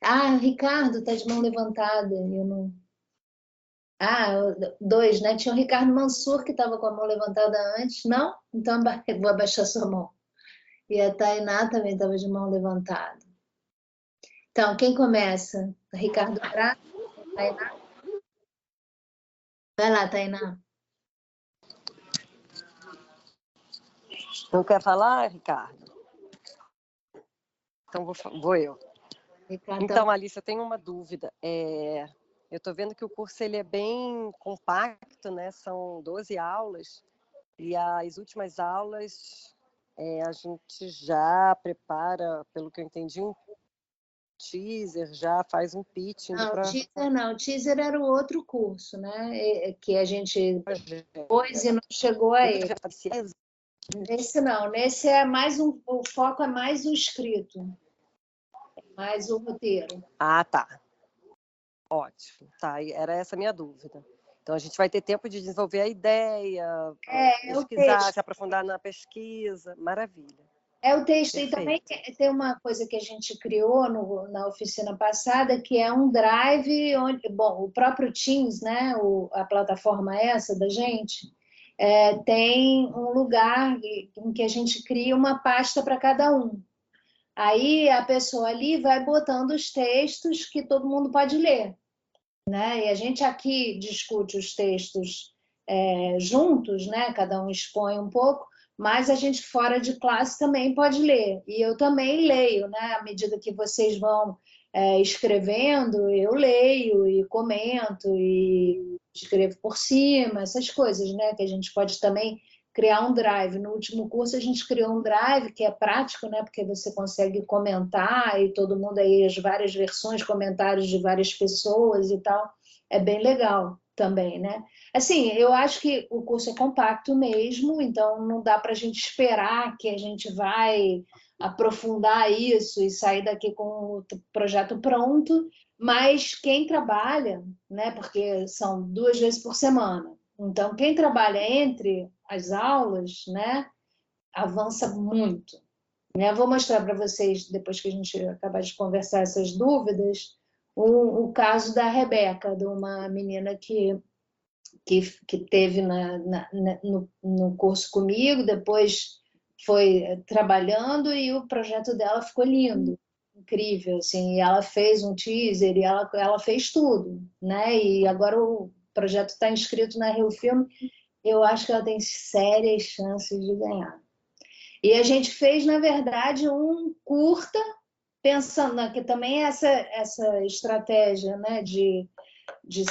Ah, o Ricardo está de mão levantada. Eu não... Ah, dois, né? Tinha o Ricardo Mansur, que estava com a mão levantada antes. Não? Então eu vou abaixar sua mão. E a Tainá também estava de mão levantada. Então, quem começa? Ricardo Prado? Tainá? Vai lá, Tainá. Não quer falar, Ricardo? Então vou eu. Ricardo, Então, Alice, eu tenho uma dúvida. Eu estou vendo que o curso ele é bem compacto, né? São 12 aulas. E as últimas aulas a gente já prepara, pelo que eu entendi, um teaser, já faz um pitch. Não, o teaser era o outro curso, né? Que a gente pôs e não chegou a ele. Nesse não, nesse é mais o foco é mais o escrito, mais o roteiro. Ah, tá. Ótimo. Tá, era essa a minha dúvida. Então a gente vai ter tempo de desenvolver a ideia, pesquisar, se aprofundar na pesquisa. Maravilha. É o texto. Perfeito. E também tem uma coisa que a gente criou na oficina passada, que é um drive onde, bom, o próprio Teams, né, a plataforma essa da gente, tem um lugar em que a gente cria uma pasta para cada um. Aí a pessoa ali vai botando os textos que todo mundo pode ler, né? E a gente aqui discute os textos juntos, né? Cada um expõe um pouco, mas a gente fora de classe também pode ler. E eu também leio, né? À medida que vocês vão escrevendo, eu leio e comento e escrevo por cima, essas coisas, né? Que a gente pode também criar um drive. No último curso a gente criou um drive que é prático, né? Porque você consegue comentar e todo mundo aí, as várias versões, comentários de várias pessoas e tal. É bem legal também, né? Assim, eu acho que o curso é compacto mesmo, então não dá para a gente esperar que a gente vai aprofundar isso e sair daqui com o projeto pronto, mas quem trabalha, né? Porque são 2 vezes por semana, então quem trabalha entre as aulas, né, avança muito. Né? Vou mostrar para vocês, depois que a gente acabar de conversar essas dúvidas, o caso da Rebeca, de uma menina que teve no curso comigo, depois foi trabalhando e o projeto dela ficou lindo, incrível, assim, e ela fez um teaser e ela fez tudo, né? E agora o projeto está inscrito na Rio Filme. Eu acho que ela tem sérias chances de ganhar. E a gente fez, na verdade, um curta, pensando que também essa estratégia, né, de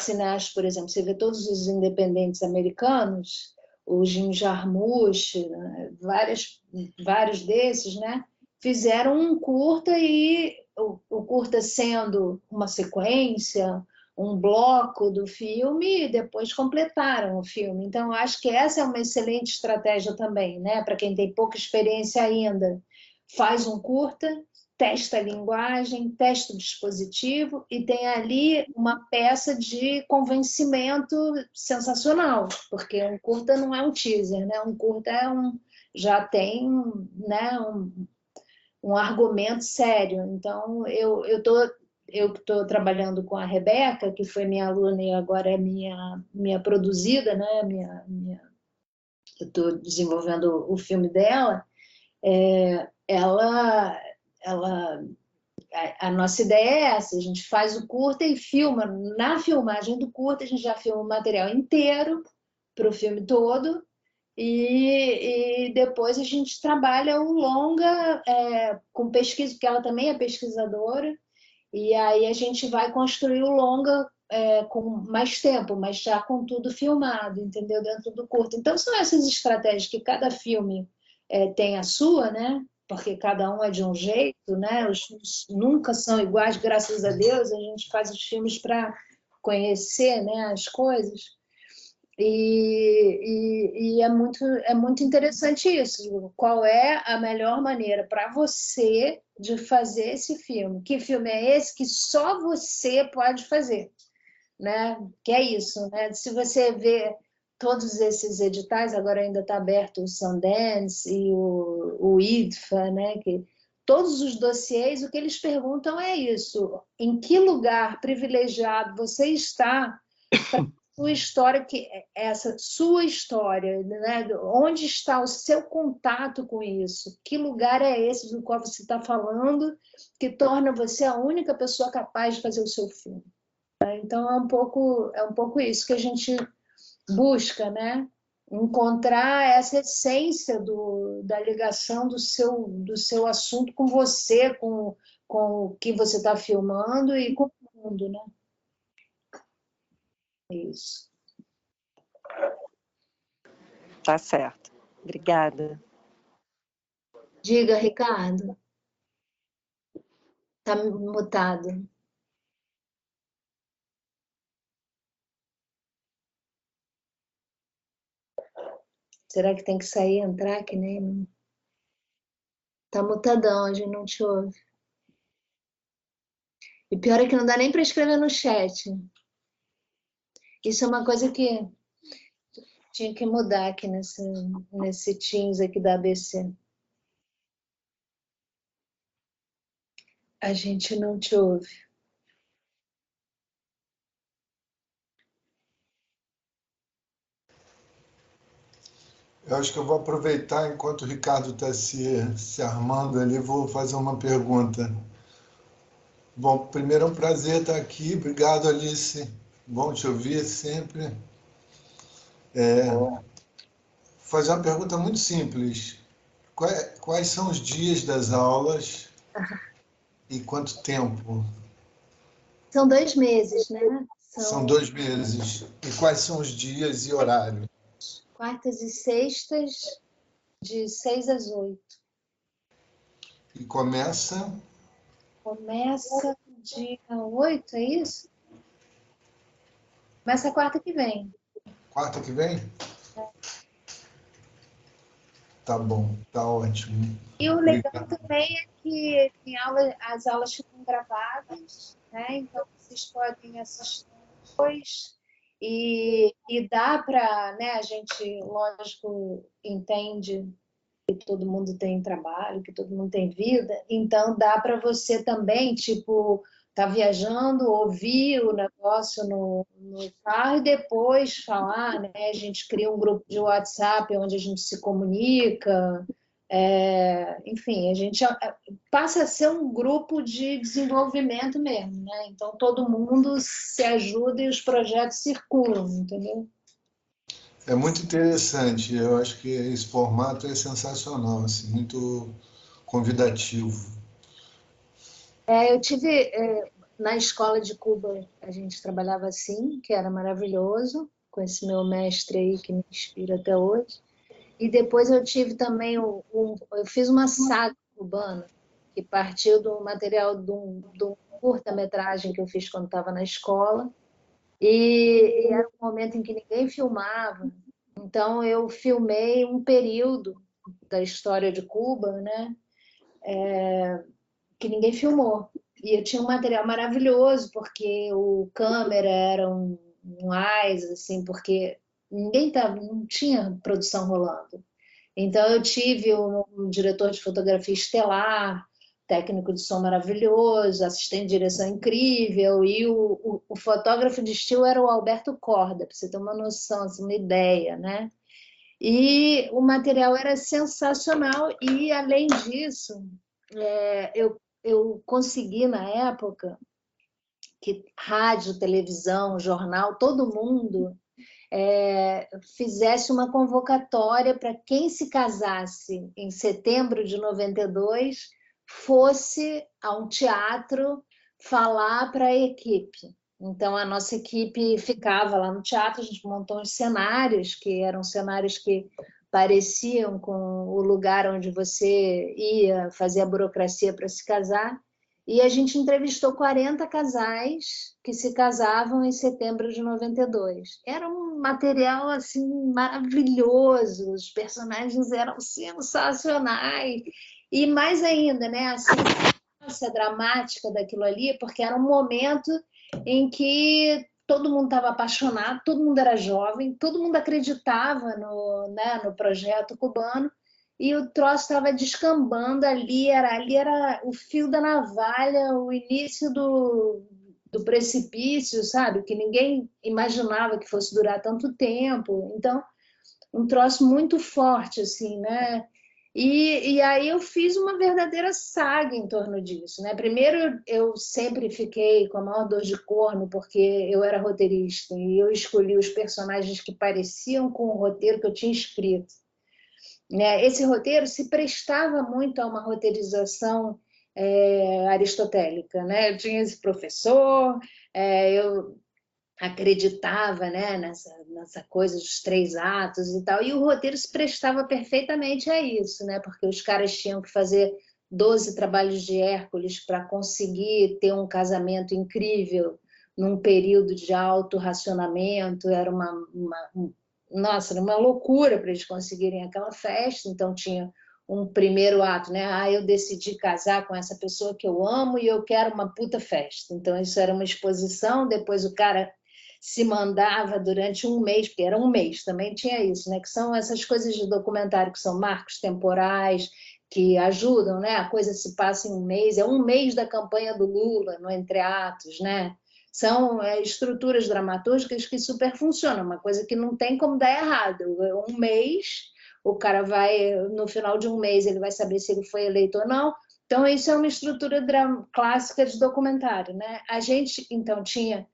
cineastas, por exemplo, você vê todos os independentes americanos, o Jim Jarmusch, né, vários desses, né, fizeram um curta e o curta sendo uma sequência, um bloco do filme e depois completaram o filme. Então, eu acho que essa é uma excelente estratégia também, né? Para quem tem pouca experiência ainda. Faz um curta, testa a linguagem, testa o dispositivo e tem ali uma peça de convencimento sensacional, porque um curta não é um teaser, né? Um curta já tem, né, um argumento sério. Então, eu estou trabalhando com a Rebeca, que foi minha aluna e agora é minha produzida, né? Eu estou desenvolvendo o filme dela. A nossa ideia é essa: a gente faz o curta e filma. Na filmagem do curta, a gente já filma o material inteiro para o filme todo. E depois a gente trabalha o longa com pesquisa, porque ela também é pesquisadora, e aí a gente vai construir o longa com mais tempo, mas já com tudo filmado, entendeu? Dentro do curto. Então são essas estratégias que cada filme tem a sua, né? Porque cada um é de um jeito, né? Os filmes nunca são iguais, graças a Deus. A gente faz os filmes para conhecer, né, as coisas. E é muito interessante isso. Qual é a melhor maneira para você de fazer esse filme? Que filme é esse que só você pode fazer? Né? Que é isso, né? Se você vê todos esses editais, agora ainda está aberto o Sundance e o IDFA, né? Que todos os dossiês, o que eles perguntam é isso: em que lugar privilegiado você está para sua história, que essa sua história, né? Onde está o seu contato com isso? Que lugar é esse do qual você está falando que torna você a única pessoa capaz de fazer o seu filme? Então é um pouco isso que a gente busca, né? Encontrar essa essência da ligação do seu assunto com você, com o que você está filmando e com o mundo, né? É isso. Tá certo. Obrigada. Diga, Ricardo. Está mutado. Será que tem que sair e entrar que nem... Tá mutadão, a gente não te ouve. E pior é que não dá nem para escrever no chat. Isso é uma coisa que tinha que mudar aqui nesse Teams aqui da ABC. A gente não te ouve. Eu acho que eu vou aproveitar enquanto o Ricardo está se armando ali, vou fazer uma pergunta. Bom, primeiro é um prazer estar aqui. Obrigado, Alice. Bom te ouvir sempre. Fazer uma pergunta muito simples. Quais são os dias das aulas e quanto tempo? São 2 meses, né? São 2 meses. E quais são os dias e horário? Quartas e sextas, de 6 às 8. E começa? Começa dia 8, é isso? Começa quarta que vem. Quarta que vem? Tá bom, tá ótimo. E o legal também é que as aulas ficam gravadas, né? Então vocês podem assistir depois. E dá para, né? A gente, lógico, entende que todo mundo tem trabalho, que todo mundo tem vida, então dá para você também, tipo, tá viajando, ouvir o negócio no carro e depois falar, né? A gente cria um grupo de WhatsApp onde a gente se comunica, enfim, a gente passa a ser um grupo de desenvolvimento mesmo, né? Então todo mundo se ajuda e os projetos circulam, entendeu? É muito interessante. Eu acho que esse formato é sensacional, assim, muito convidativo. Eu tive na escola de Cuba, a gente trabalhava assim, que era maravilhoso, com esse meu mestre aí que me inspira até hoje. E depois eu tive também eu fiz uma saga cubana que partiu do material de um curta-metragem que eu fiz quando estava na escola. E era um momento em que ninguém filmava. Então eu filmei um período da história de Cuba, né? Que ninguém filmou. E eu tinha um material maravilhoso, porque o câmera era um AIS, assim, porque não tinha produção rolando. Então eu tive um diretor de fotografia estelar, técnico de som maravilhoso, assistente de direção incrível, e o fotógrafo de estilo era o Alberto Corda, para você ter uma noção, assim, uma ideia, né? E o material era sensacional, e além disso, eu consegui na época que rádio, televisão, jornal, todo mundo fizesse uma convocatória para quem se casasse em setembro de 92 fosse a um teatro falar para a equipe. Então, a nossa equipe ficava lá no teatro, a gente montou uns cenários, que eram cenários que pareciam com o lugar onde você ia fazer a burocracia para se casar, e a gente entrevistou 40 casais que se casavam em setembro de 92. Era um material assim maravilhoso, os personagens eram sensacionais. E mais ainda, né, a sequência dramática daquilo ali, porque era um momento em que todo mundo estava apaixonado, todo mundo era jovem, todo mundo acreditava no projeto cubano, e o troço estava descambando ali era o fio da navalha, o início do precipício, sabe? Que ninguém imaginava que fosse durar tanto tempo. Então, um troço muito forte, assim, né? E aí eu fiz uma verdadeira saga em torno disso, né? Primeiro, eu sempre fiquei com a maior dor de corno, porque eu era roteirista e eu escolhi os personagens que pareciam com o roteiro que eu tinha escrito, né? Esse roteiro se prestava muito a uma roteirização aristotélica, né? Eu tinha esse professor, eu acreditava, né, nessa coisa dos 3 atos e tal, e o roteiro se prestava perfeitamente a isso, né? Porque os caras tinham que fazer 12 trabalhos de Hércules para conseguir ter um casamento incrível num período de alto racionamento, era nossa, era uma loucura para eles conseguirem aquela festa. Então tinha um primeiro ato, né? Eu decidi casar com essa pessoa que eu amo e eu quero uma puta festa. Então isso era uma exposição, depois o cara se mandava durante um mês, porque era um mês, também tinha isso, né? Que são essas coisas de documentário que são marcos temporais, que ajudam, né? A coisa se passa em um mês, é um mês da campanha do Lula, no Entre Atos, né? São estruturas dramatúrgicas que super funcionam, uma coisa que não tem como dar errado. Um mês, o cara vai, no final de um mês, ele vai saber se ele foi eleito ou não. Então, isso é uma estrutura clássica de documentário, né? A gente, então, tinha,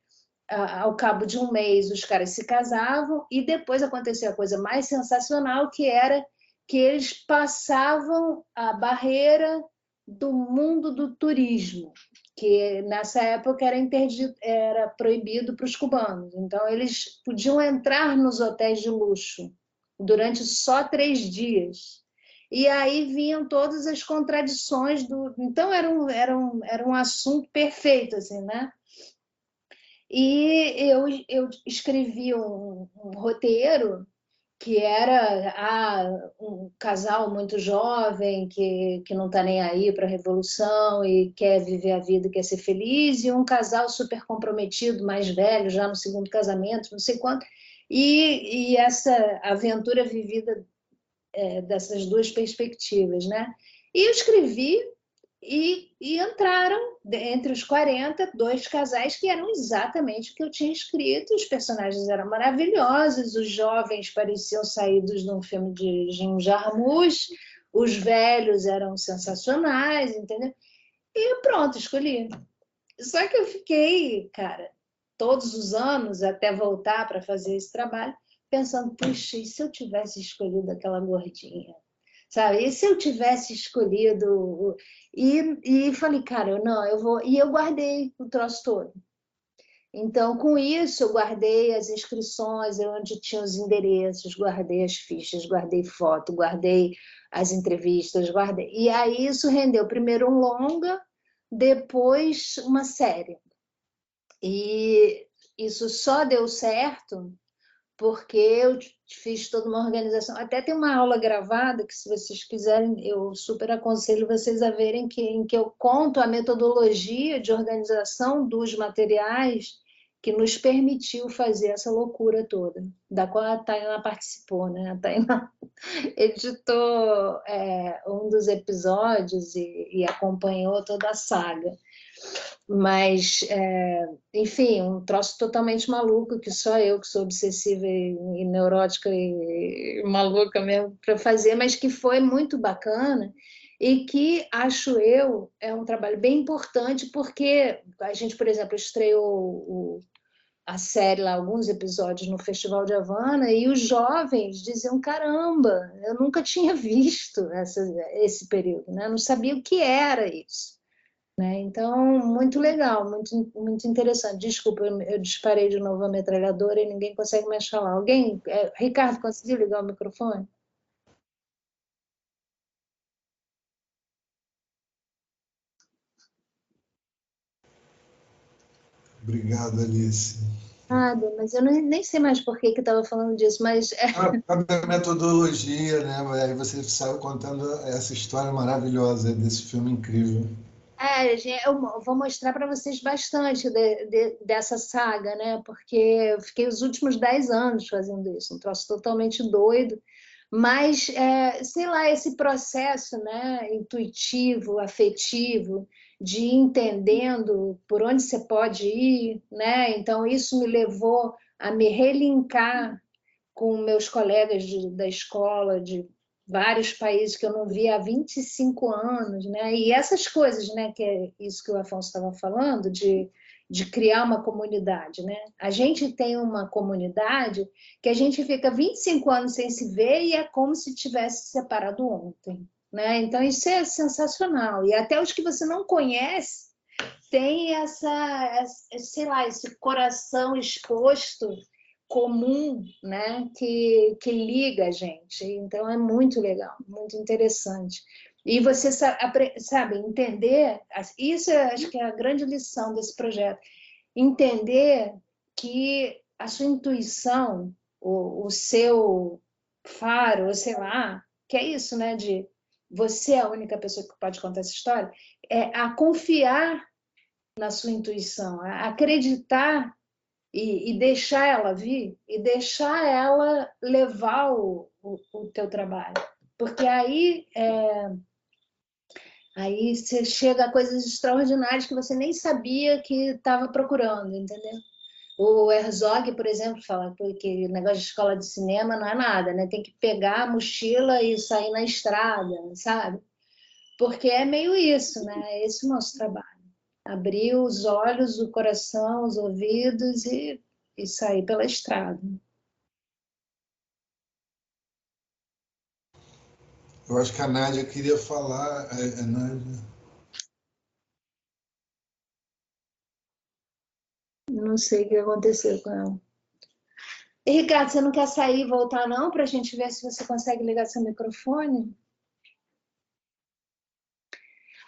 ao cabo de um mês, os caras se casavam e depois aconteceu a coisa mais sensacional, que era que eles passavam a barreira do mundo do turismo, que nessa época era proibido para os cubanos. Então, eles podiam entrar nos hotéis de luxo durante só 3 dias. E aí vinham todas as contradições do... Então, era um assunto perfeito, assim, né? E eu escrevi um roteiro que era um casal muito jovem que não está nem aí para a revolução e quer viver a vida, quer ser feliz, e um casal super comprometido, mais velho, já no segundo casamento, não sei quanto, e essa aventura vivida dessas 2 perspectivas, né? E eu escrevi e entraram entre os 40 2 casais que eram exatamente o que eu tinha escrito. Os personagens eram maravilhosos, os jovens pareciam saídos de um filme de Jim Jarmusch, os velhos eram sensacionais, entendeu? E pronto, escolhi. Só que eu fiquei, cara, todos os anos, até voltar para fazer esse trabalho, pensando, puxa, e se eu tivesse escolhido aquela gordinha? Sabe? E se eu tivesse escolhido... E falei, cara, não, eu vou... E eu guardei o troço todo. Então, com isso, eu guardei as inscrições, onde tinha os endereços, guardei as fichas, guardei foto, guardei as entrevistas, guardei... E aí isso rendeu primeiro um longa, depois uma série. E isso só deu certo porque eu fiz toda uma organização. Até tem uma aula gravada que, se vocês quiserem, eu super aconselho vocês a verem, em que eu conto a metodologia de organização dos materiais que nos permitiu fazer essa loucura toda, da qual a Tainá participou, né? A Tainá editou um dos episódios e acompanhou toda a saga. Mas, enfim, um troço totalmente maluco, que só eu, que sou obsessiva e neurótica e maluca mesmo para fazer, mas que foi muito bacana e que, acho eu, é um trabalho bem importante, porque a gente, por exemplo, estreou a série lá, alguns episódios no Festival de Havana, e os jovens diziam, caramba, eu nunca tinha visto esse período, né? Eu não sabia o que era isso. Né? Então, muito legal, muito, muito interessante. Desculpa, eu disparei de novo a metralhadora e ninguém consegue mais falar. Alguém? Ricardo, conseguiu ligar o microfone? Obrigado, Alice. Nada, mas eu nem sei mais por que estava falando disso, mas... A metodologia, né? Aí você saiu contando essa história maravilhosa desse filme incrível. Eu vou mostrar para vocês bastante dessa saga, né? Porque eu fiquei os últimos 10 anos fazendo isso, um troço totalmente doido, Mas, sei lá, esse processo, né, intuitivo, afetivo, de ir entendendo por onde você pode ir, né? Então, isso me levou a me relinkar com meus colegas da escola, de vários países que eu não via há 25 anos, né? E essas coisas, né, que é isso que o Afonso estava falando, de criar uma comunidade, né? A gente tem uma comunidade que a gente fica 25 anos sem se ver e é como se tivesse separado ontem, né? Então, isso é sensacional. E até os que você não conhece tem sei lá, esse coração exposto comum, né, que liga a gente. Então, é muito legal, muito interessante. E você sabe, entender, isso acho que é a grande lição desse projeto, entender que a sua intuição, o seu faro, ou sei lá, que é isso, né, de você é a única pessoa que pode contar essa história, é a confiar na sua intuição, a acreditar e deixar ela vir, e deixar ela levar o teu trabalho. Porque aí você chega a coisas extraordinárias que você nem sabia que estava procurando, entendeu? O Herzog, por exemplo, fala que o negócio de escola de cinema não é nada, né? Tem que pegar a mochila e sair na estrada, sabe? Porque é meio isso, né? É esse o nosso trabalho. Abrir os olhos, o coração, os ouvidos e sair pela estrada. Eu acho que a Nádia queria falar. A Nádia. Não sei o que aconteceu com ela. E, Ricardo, você não quer sair e voltar, não? Para a gente ver se você consegue ligar seu microfone?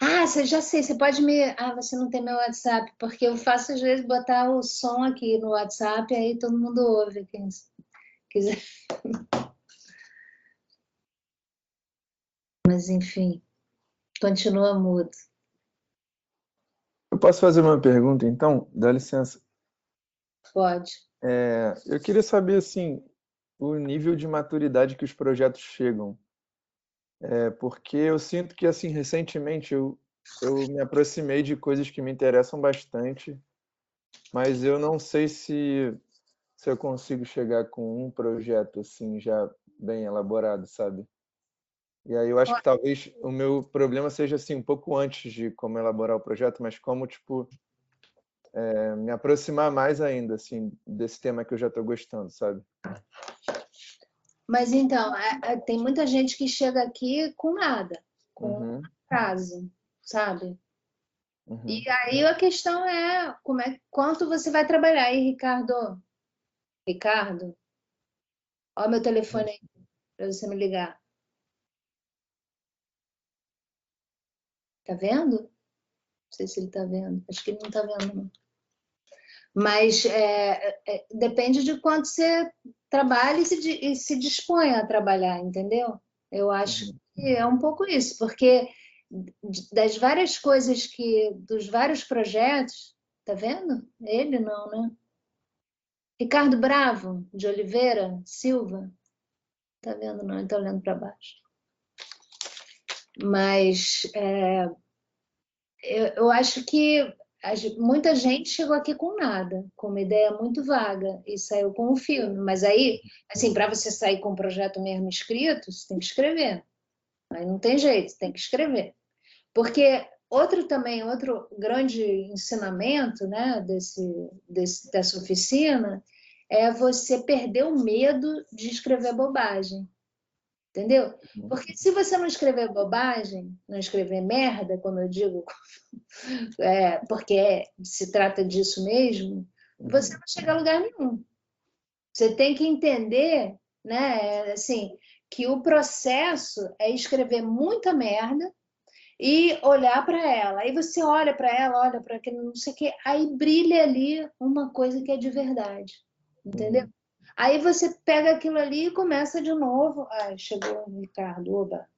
Ah, você já sei, você pode me. Ah, você não tem meu WhatsApp, porque eu faço às vezes botar o som aqui no WhatsApp, aí todo mundo ouve, quem quiser. Mas, enfim, continua mudo. Eu posso fazer uma pergunta, então? Dá licença. Pode. Eu queria saber, assim, o nível de maturidade que os projetos chegam. Porque eu sinto que, assim, recentemente eu me aproximei de coisas que me interessam bastante, mas eu não sei se eu consigo chegar com um projeto, assim, já bem elaborado, sabe? E aí eu acho que talvez o meu problema seja, assim, um pouco antes de como elaborar o projeto, mas como, tipo, me aproximar mais ainda, assim, desse tema que eu já estou gostando, sabe? Mas então, tem muita gente que chega aqui com nada, com Uhum, frase, sabe? uhum. E aí a questão é quanto você vai trabalhar aí, Ricardo? Ricardo, ó meu telefone aí para você me ligar. Tá vendo? Não sei se ele tá vendo. Acho que ele não tá vendo, não. Mas depende de quanto você trabalha e se dispõe a trabalhar, entendeu? Eu acho que é um pouco isso, porque das várias coisas dos vários projetos, tá vendo? Ele não, né? Ricardo Bravo, de Oliveira Silva, tá vendo? Não, ele tá olhando para baixo. Mas eu acho que muita gente chegou aqui com nada, com uma ideia muito vaga e saiu com um filme. Mas aí, assim, para você sair com um projeto mesmo escrito, você tem que escrever. Aí não tem jeito, tem que escrever. Porque outro grande ensinamento, né, dessa oficina é você perder o medo de escrever bobagem. Entendeu? Porque se você não escrever bobagem, não escrever merda, como eu digo, porque se trata disso mesmo, você não chega a lugar nenhum. Você tem que entender, né, assim, que o processo é escrever muita merda e olhar para ela. Aí você olha para ela, olha para aquele não sei o quê, aí brilha ali uma coisa que é de verdade. Entendeu? Aí você pega aquilo ali e começa de novo. Ai, chegou o Ricardo, oba.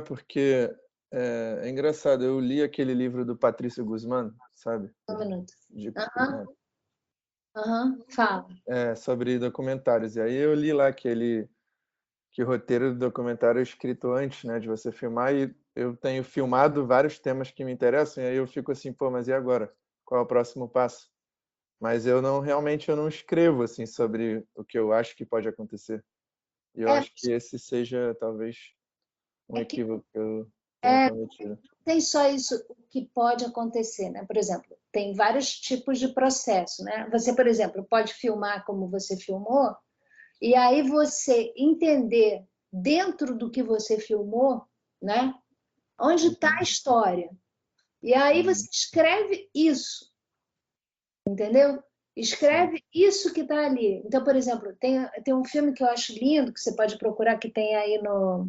Porque é engraçado, eu li aquele livro do Patrício Guzmán, sabe? Um minuto. De, Fala. sobre documentários. E aí eu li lá que que o roteiro do documentário é escrito antes, né, de você filmar, e eu tenho filmado vários temas que me interessam, e aí eu fico assim, pô, mas e agora? Qual é o próximo passo? Mas eu não escrevo assim sobre o que eu acho que pode acontecer. E eu acho que esse seja talvez um equívoco que eu tenha cometido. Tem só isso o que pode acontecer, né? Por exemplo, tem vários tipos de processo, né? Você, por exemplo, pode filmar como você filmou, e aí você entender dentro do que você filmou, né? Onde está a história. E aí você escreve isso, entendeu? Escreve isso que está ali. Então, por exemplo, tem um filme que eu acho lindo, que você pode procurar, que tem aí no...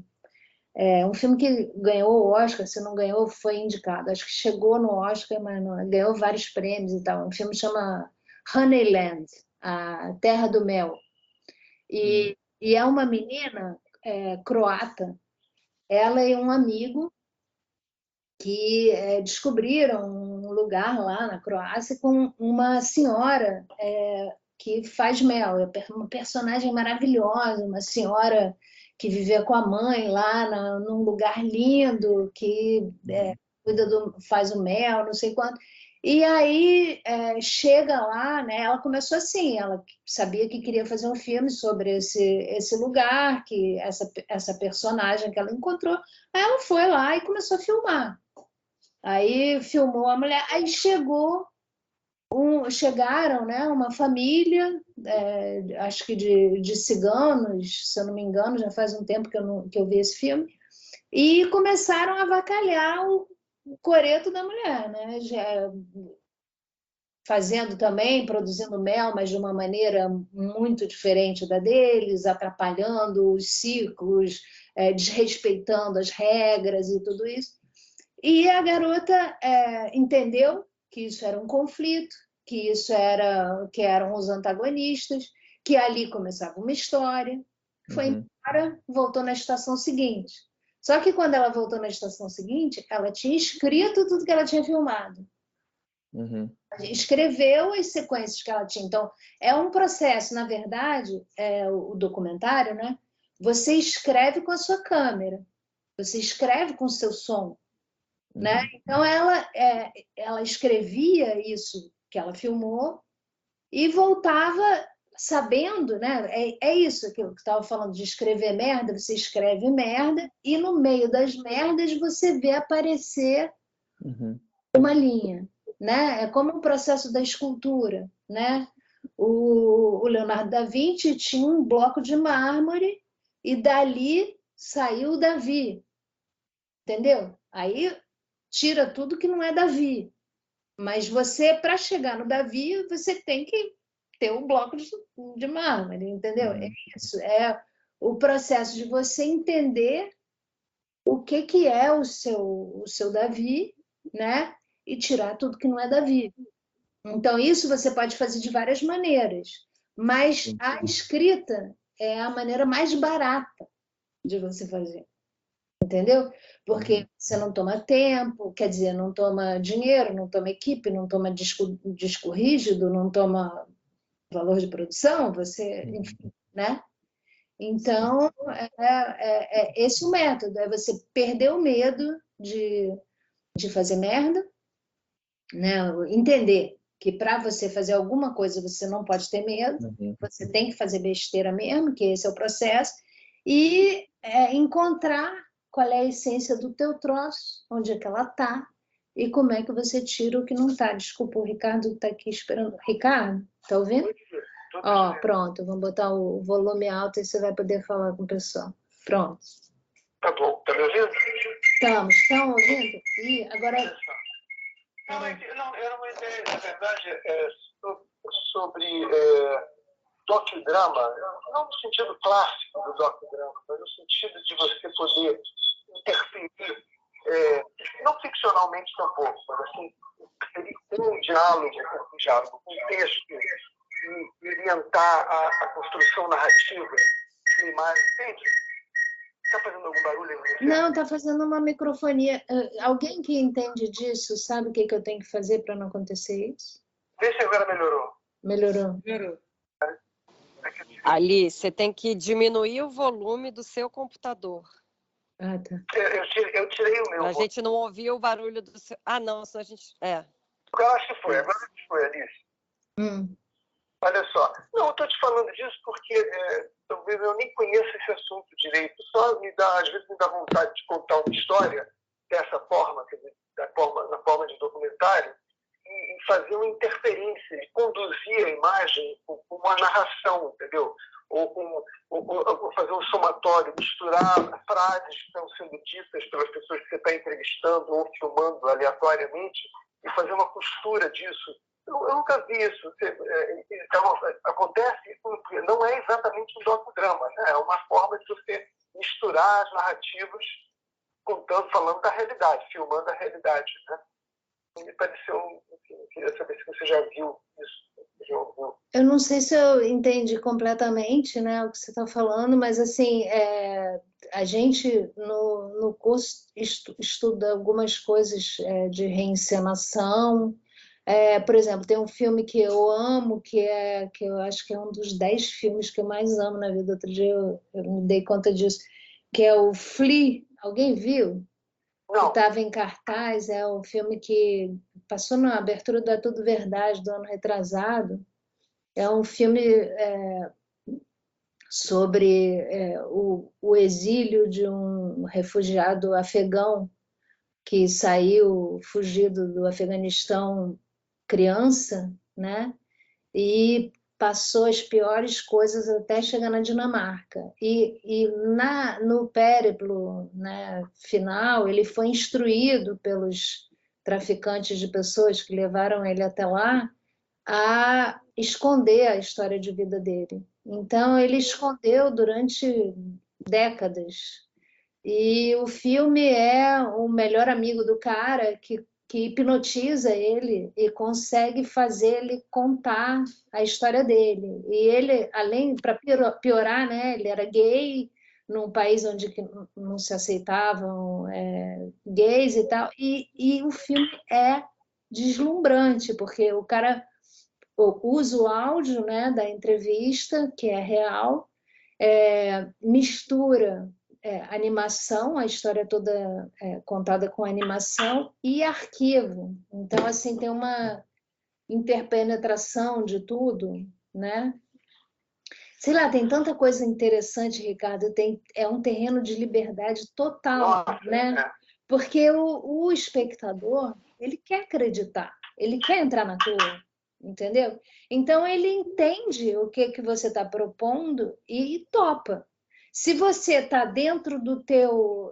um filme que ganhou o Oscar, se não ganhou, foi indicado. Acho que chegou no Oscar, mas não, ganhou vários prêmios e tal. Um filme chama Honeyland, A Terra do Mel. E é uma menina croata, ela e um amigo que descobriram um lugar lá na Croácia com uma senhora que faz mel. É uma personagem maravilhosa, uma senhora que vivia com a mãe lá num lugar lindo, que faz o mel, não sei quanto. E aí chega lá, né? Ela começou assim, ela sabia que queria fazer um filme sobre esse lugar, que essa personagem que ela encontrou. Aí ela foi lá e começou a filmar. Aí filmou a mulher, aí chegaram, né, uma família, acho que de ciganos, se eu não me engano, já faz um tempo que eu vi esse filme, e começaram a avacalhar o coreto da mulher, né, fazendo também, produzindo mel, mas de uma maneira muito diferente da deles, atrapalhando os ciclos, desrespeitando as regras e tudo isso. E a garota entendeu que isso era um conflito, que que eram os antagonistas, que ali começava uma história. Foi embora, voltou na estação seguinte. Só que quando ela voltou na estação seguinte, ela tinha escrito tudo que ela tinha filmado. Escreveu as sequências que ela tinha. Então, é um processo, na verdade, o documentário, né? Você escreve com a sua câmera, você escreve com o seu som. Né? Então, ela escrevia isso que ela filmou e voltava sabendo, né? É isso que eu estava falando de escrever merda, você escreve merda e no meio das merdas você vê aparecer uma linha, né? É como um processo da escultura, né? O Leonardo da Vinci tinha um bloco de mármore e dali saiu o Davi, entendeu? Aí tira tudo que não é Davi. Mas você, para chegar no Davi, você tem que ter um bloco de mármore, entendeu? É isso. É o processo de você entender o que é o seu Davi, né? E tirar tudo que não é Davi. Então, isso você pode fazer de várias maneiras. Mas a escrita é a maneira mais barata de você fazer. Entendeu? Porque você não toma tempo, quer dizer, não toma dinheiro, não toma equipe, não toma disco rígido, não toma valor de produção, você, enfim, né? Então, é esse o método, é você perder o medo de fazer merda, né? Entender que para você fazer alguma coisa você não pode ter medo, você tem que fazer besteira mesmo, que esse é o processo, e encontrar qual é a essência do teu troço, onde é que ela está, e como é que você tira o que não está. Desculpa, o Ricardo está aqui esperando. Ricardo, está ouvindo? Ó, pronto, vamos botar o volume alto e você vai poder falar com o pessoal. Pronto. Tá bom, tá me ouvindo? Estão ouvindo? E agora... Não, era uma ideia, na verdade, sobre docudrama, não no sentido clássico do docudrama, mas no sentido de você poder interferir, não ficcionalmente tampouco, mas assim, com um diálogo, com um texto, e orientar a construção narrativa de imagem, entende? Está fazendo algum barulho aí? Não, está fazendo uma microfonia. Alguém que entende disso sabe o que eu tenho que fazer para não acontecer isso? Vê se agora melhorou. Melhorou. Melhorou. É que Ali, você tem que diminuir o volume do seu computador. Ah, tá. Eu tirei o meu. Pra gente não ouvir o barulho do seu... Ah, não, senão a gente... Eu acho que foi, agora que foi, Alice. Olha só. Não, eu estou te falando disso porque talvez eu nem conheça esse assunto direito. Só às vezes me dá vontade de contar uma história dessa forma, quer dizer, na forma de documentário, e fazer uma interferência, e conduzir a imagem com uma narração, entendeu? Ou fazer um somatório, misturar frases que estão sendo ditas pelas pessoas que você está entrevistando ou filmando aleatoriamente e fazer uma costura disso. Eu nunca vi isso. Então, acontece, não é exatamente um docudrama, né? É uma forma de você misturar as narrativas falando da realidade, filmando a realidade, né? Me pareceu, enfim, queria saber se você já viu isso. Já ouviu. Eu não sei se eu entendi completamente, né, o que você está falando, mas assim, a gente no curso estuda algumas coisas de reencenação. Por exemplo, tem um filme que eu amo, que eu acho que é um dos 10 filmes que eu mais amo na vida. Outro dia eu me dei conta disso, que é o Flea. Alguém viu? Que Não. estava em cartaz, é um filme que passou na abertura do É Tudo Verdade, do ano retrasado. É um filme sobre o exílio de um refugiado afegão que saiu fugido do Afeganistão criança, né? E passou as piores coisas até chegar na Dinamarca. E no périplo, né, final, ele foi instruído pelos traficantes de pessoas que levaram ele até lá a esconder a história de vida dele. Então, ele escondeu durante décadas. E o filme é o melhor amigo do cara que hipnotiza ele e consegue fazer ele contar a história dele. E ele, além, para piorar, né, ele era gay, num país onde não se aceitavam gays e tal. E o filme é deslumbrante, porque o cara usa o áudio, né, da entrevista, que é real, mistura animação, a história toda contada com animação e arquivo. Então, assim, tem uma interpenetração de tudo, né? Sei lá, tem tanta coisa interessante, Ricardo, é um terreno de liberdade total, né? Porque o espectador, ele quer acreditar, ele quer entrar na tua, entendeu? Então, ele entende o que você está propondo e topa. Se você está dentro do teu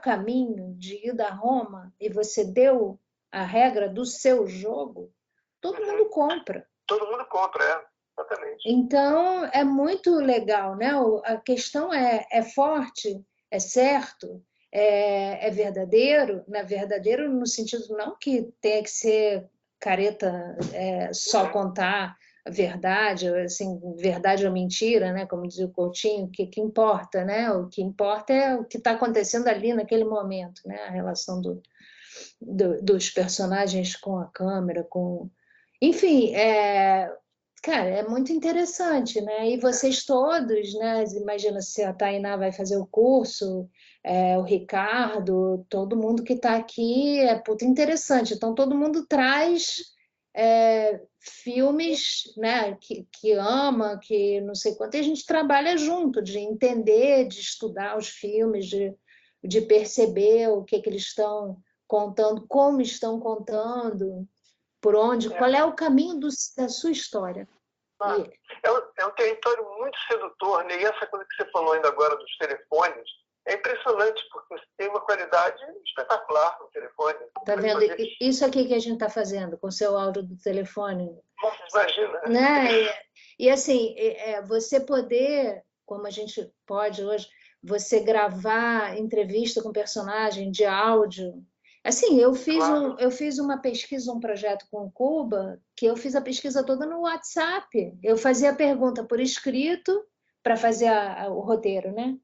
caminho de ir a Roma e você deu a regra do seu jogo, todo mundo compra. Todo mundo compra, exatamente. Então, é muito legal, né? A questão é forte, é certo, é verdadeiro, né? Verdadeiro no sentido não que tenha que ser careta, só contar a verdade, assim, verdade ou mentira, né? Como dizia o Coutinho, o que importa, né? O que importa é o que está acontecendo ali naquele momento, né? A relação dos personagens com a câmera, enfim, cara, é muito interessante, né? E vocês todos, né? Imagina se a Tainá vai fazer o curso, o Ricardo, todo mundo que está aqui é puta interessante. Então, todo mundo traz filmes, né? Que ama, que não sei quanto, e a gente trabalha junto, de entender, de estudar os filmes, de perceber o que eles estão contando, como estão contando, por onde, qual é o caminho da sua história. É um território muito sedutor, né? E essa coisa que você falou ainda agora dos telefones, é impressionante, porque você tem uma qualidade espetacular no telefone. Tá vendo? Isso aqui que a gente está fazendo com o seu áudio do telefone. Imagina. Né? E assim, você poder, como a gente pode hoje, você gravar entrevista com personagem de áudio. Assim, eu fiz uma pesquisa, um projeto com o Cuba, que eu fiz a pesquisa toda no WhatsApp. Eu fazia a pergunta por escrito para fazer o roteiro, né?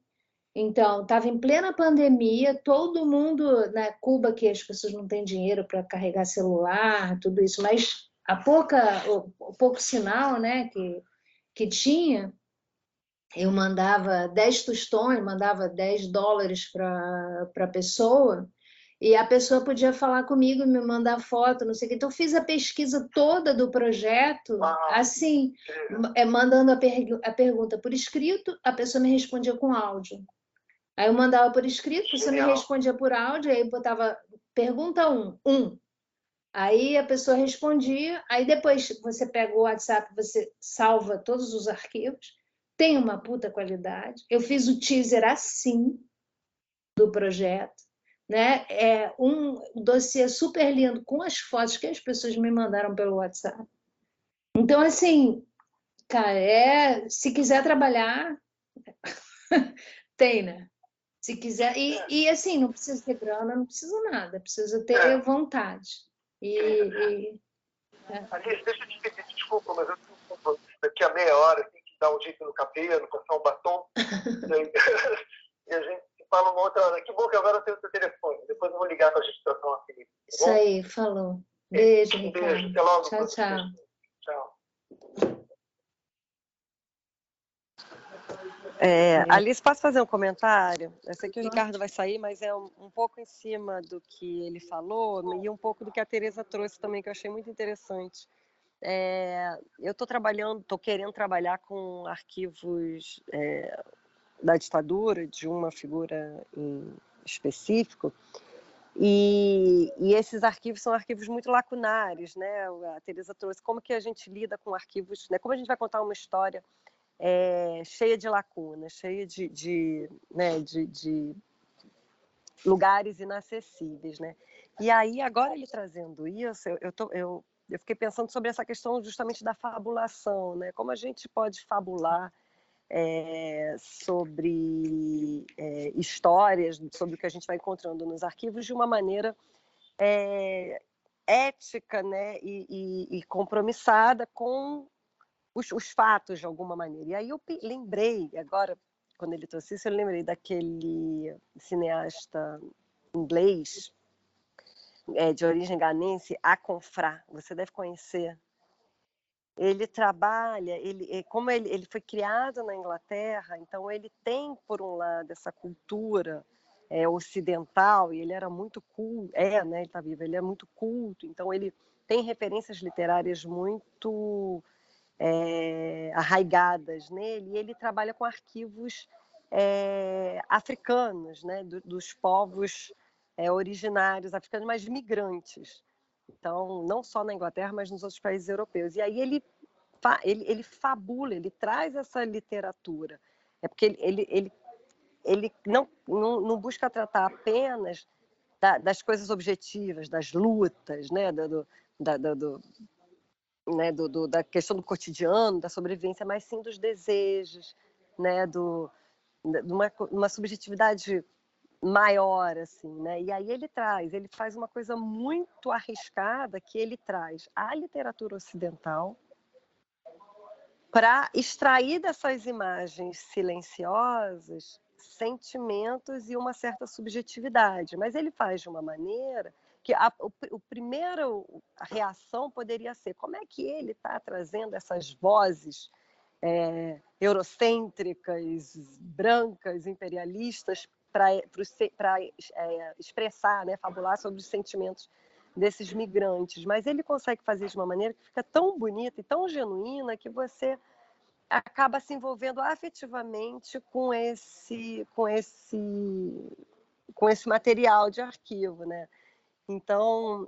Então, estava em plena pandemia, todo mundo na Cuba, que as pessoas não têm dinheiro para carregar celular, tudo isso, mas o pouco sinal, né, que tinha, eu mandava 10 tostões, mandava $10 para a pessoa, e a pessoa podia falar comigo, me mandar foto, não sei o que. Então, eu fiz a pesquisa toda do projeto, assim, mandando a pergunta por escrito, a pessoa me respondia com áudio. Aí eu mandava por escrito, a pessoa me respondia por áudio, aí eu botava pergunta 1. Aí a pessoa respondia, aí depois você pega o WhatsApp, você salva todos os arquivos, tem uma puta qualidade. Eu fiz o teaser assim do projeto, né? É um dossiê super lindo com as fotos que as pessoas me mandaram pelo WhatsApp. Então, assim, cara, se quiser trabalhar, tem, né? Se quiser, e assim, não precisa ter grana, não precisa nada, precisa ter vontade. Alice, deixa eu te pedir desculpa, mas eu tenho daqui a meia hora, tem que dar um jeito no cabelo, passar um batom, e a gente se fala uma outra hora. Que bom que agora eu tenho o seu telefone, depois eu vou ligar para a gente trocar uma feliz. Isso aí, falou. Beijo, Ricardo. Beijo, até logo. Tchau, tchau. Tchau. Alice, posso fazer um comentário? Eu sei que o Ricardo vai sair, mas é um pouco em cima do que ele falou e um pouco do que a Tereza trouxe também, que eu achei muito interessante. Eu estou querendo trabalhar com arquivos da ditadura, de uma figura em específico, e esses arquivos são arquivos muito lacunares, né? A Tereza trouxe como que a gente lida com arquivos, né? Como a gente vai contar uma história cheia de lacunas, cheia de lugares inacessíveis, né? E aí, agora ele trazendo isso, eu fiquei pensando sobre essa questão justamente da fabulação, né? Como a gente pode fabular sobre histórias, sobre o que a gente vai encontrando nos arquivos de uma maneira ética, né? E compromissada com os fatos, de alguma maneira. E aí eu lembrei, agora, quando ele trouxe isso, eu lembrei daquele cineasta inglês, de origem ganense, Aconfrá. Você deve conhecer. Ele trabalha, como ele foi criado na Inglaterra, então ele tem, por um lado, essa cultura ocidental, e ele era muito culto, né, ele está vivo, ele é muito culto, então ele tem referências literárias muito arraigadas nele, e ele trabalha com arquivos africanos, né, dos povos originários africanos, mas migrantes. Então, não só na Inglaterra, mas nos outros países europeus. E aí ele fabula, ele traz essa literatura. É porque ele não busca tratar apenas das coisas objetivas, das lutas, né, da questão do cotidiano, da sobrevivência, mas sim dos desejos, né, de uma subjetividade maior, assim, né? E aí ele faz uma coisa muito arriscada, que ele traz a literatura ocidental para extrair dessas imagens silenciosas sentimentos e uma certa subjetividade, mas ele faz de uma maneira que a primeira reação poderia ser: como é que ele está trazendo essas vozes eurocêntricas, brancas, imperialistas, para expressar, né, fabular sobre os sentimentos desses migrantes? Mas ele consegue fazer de uma maneira que fica tão bonita e tão genuína que você acaba se envolvendo afetivamente com esse material de arquivo, né? Então,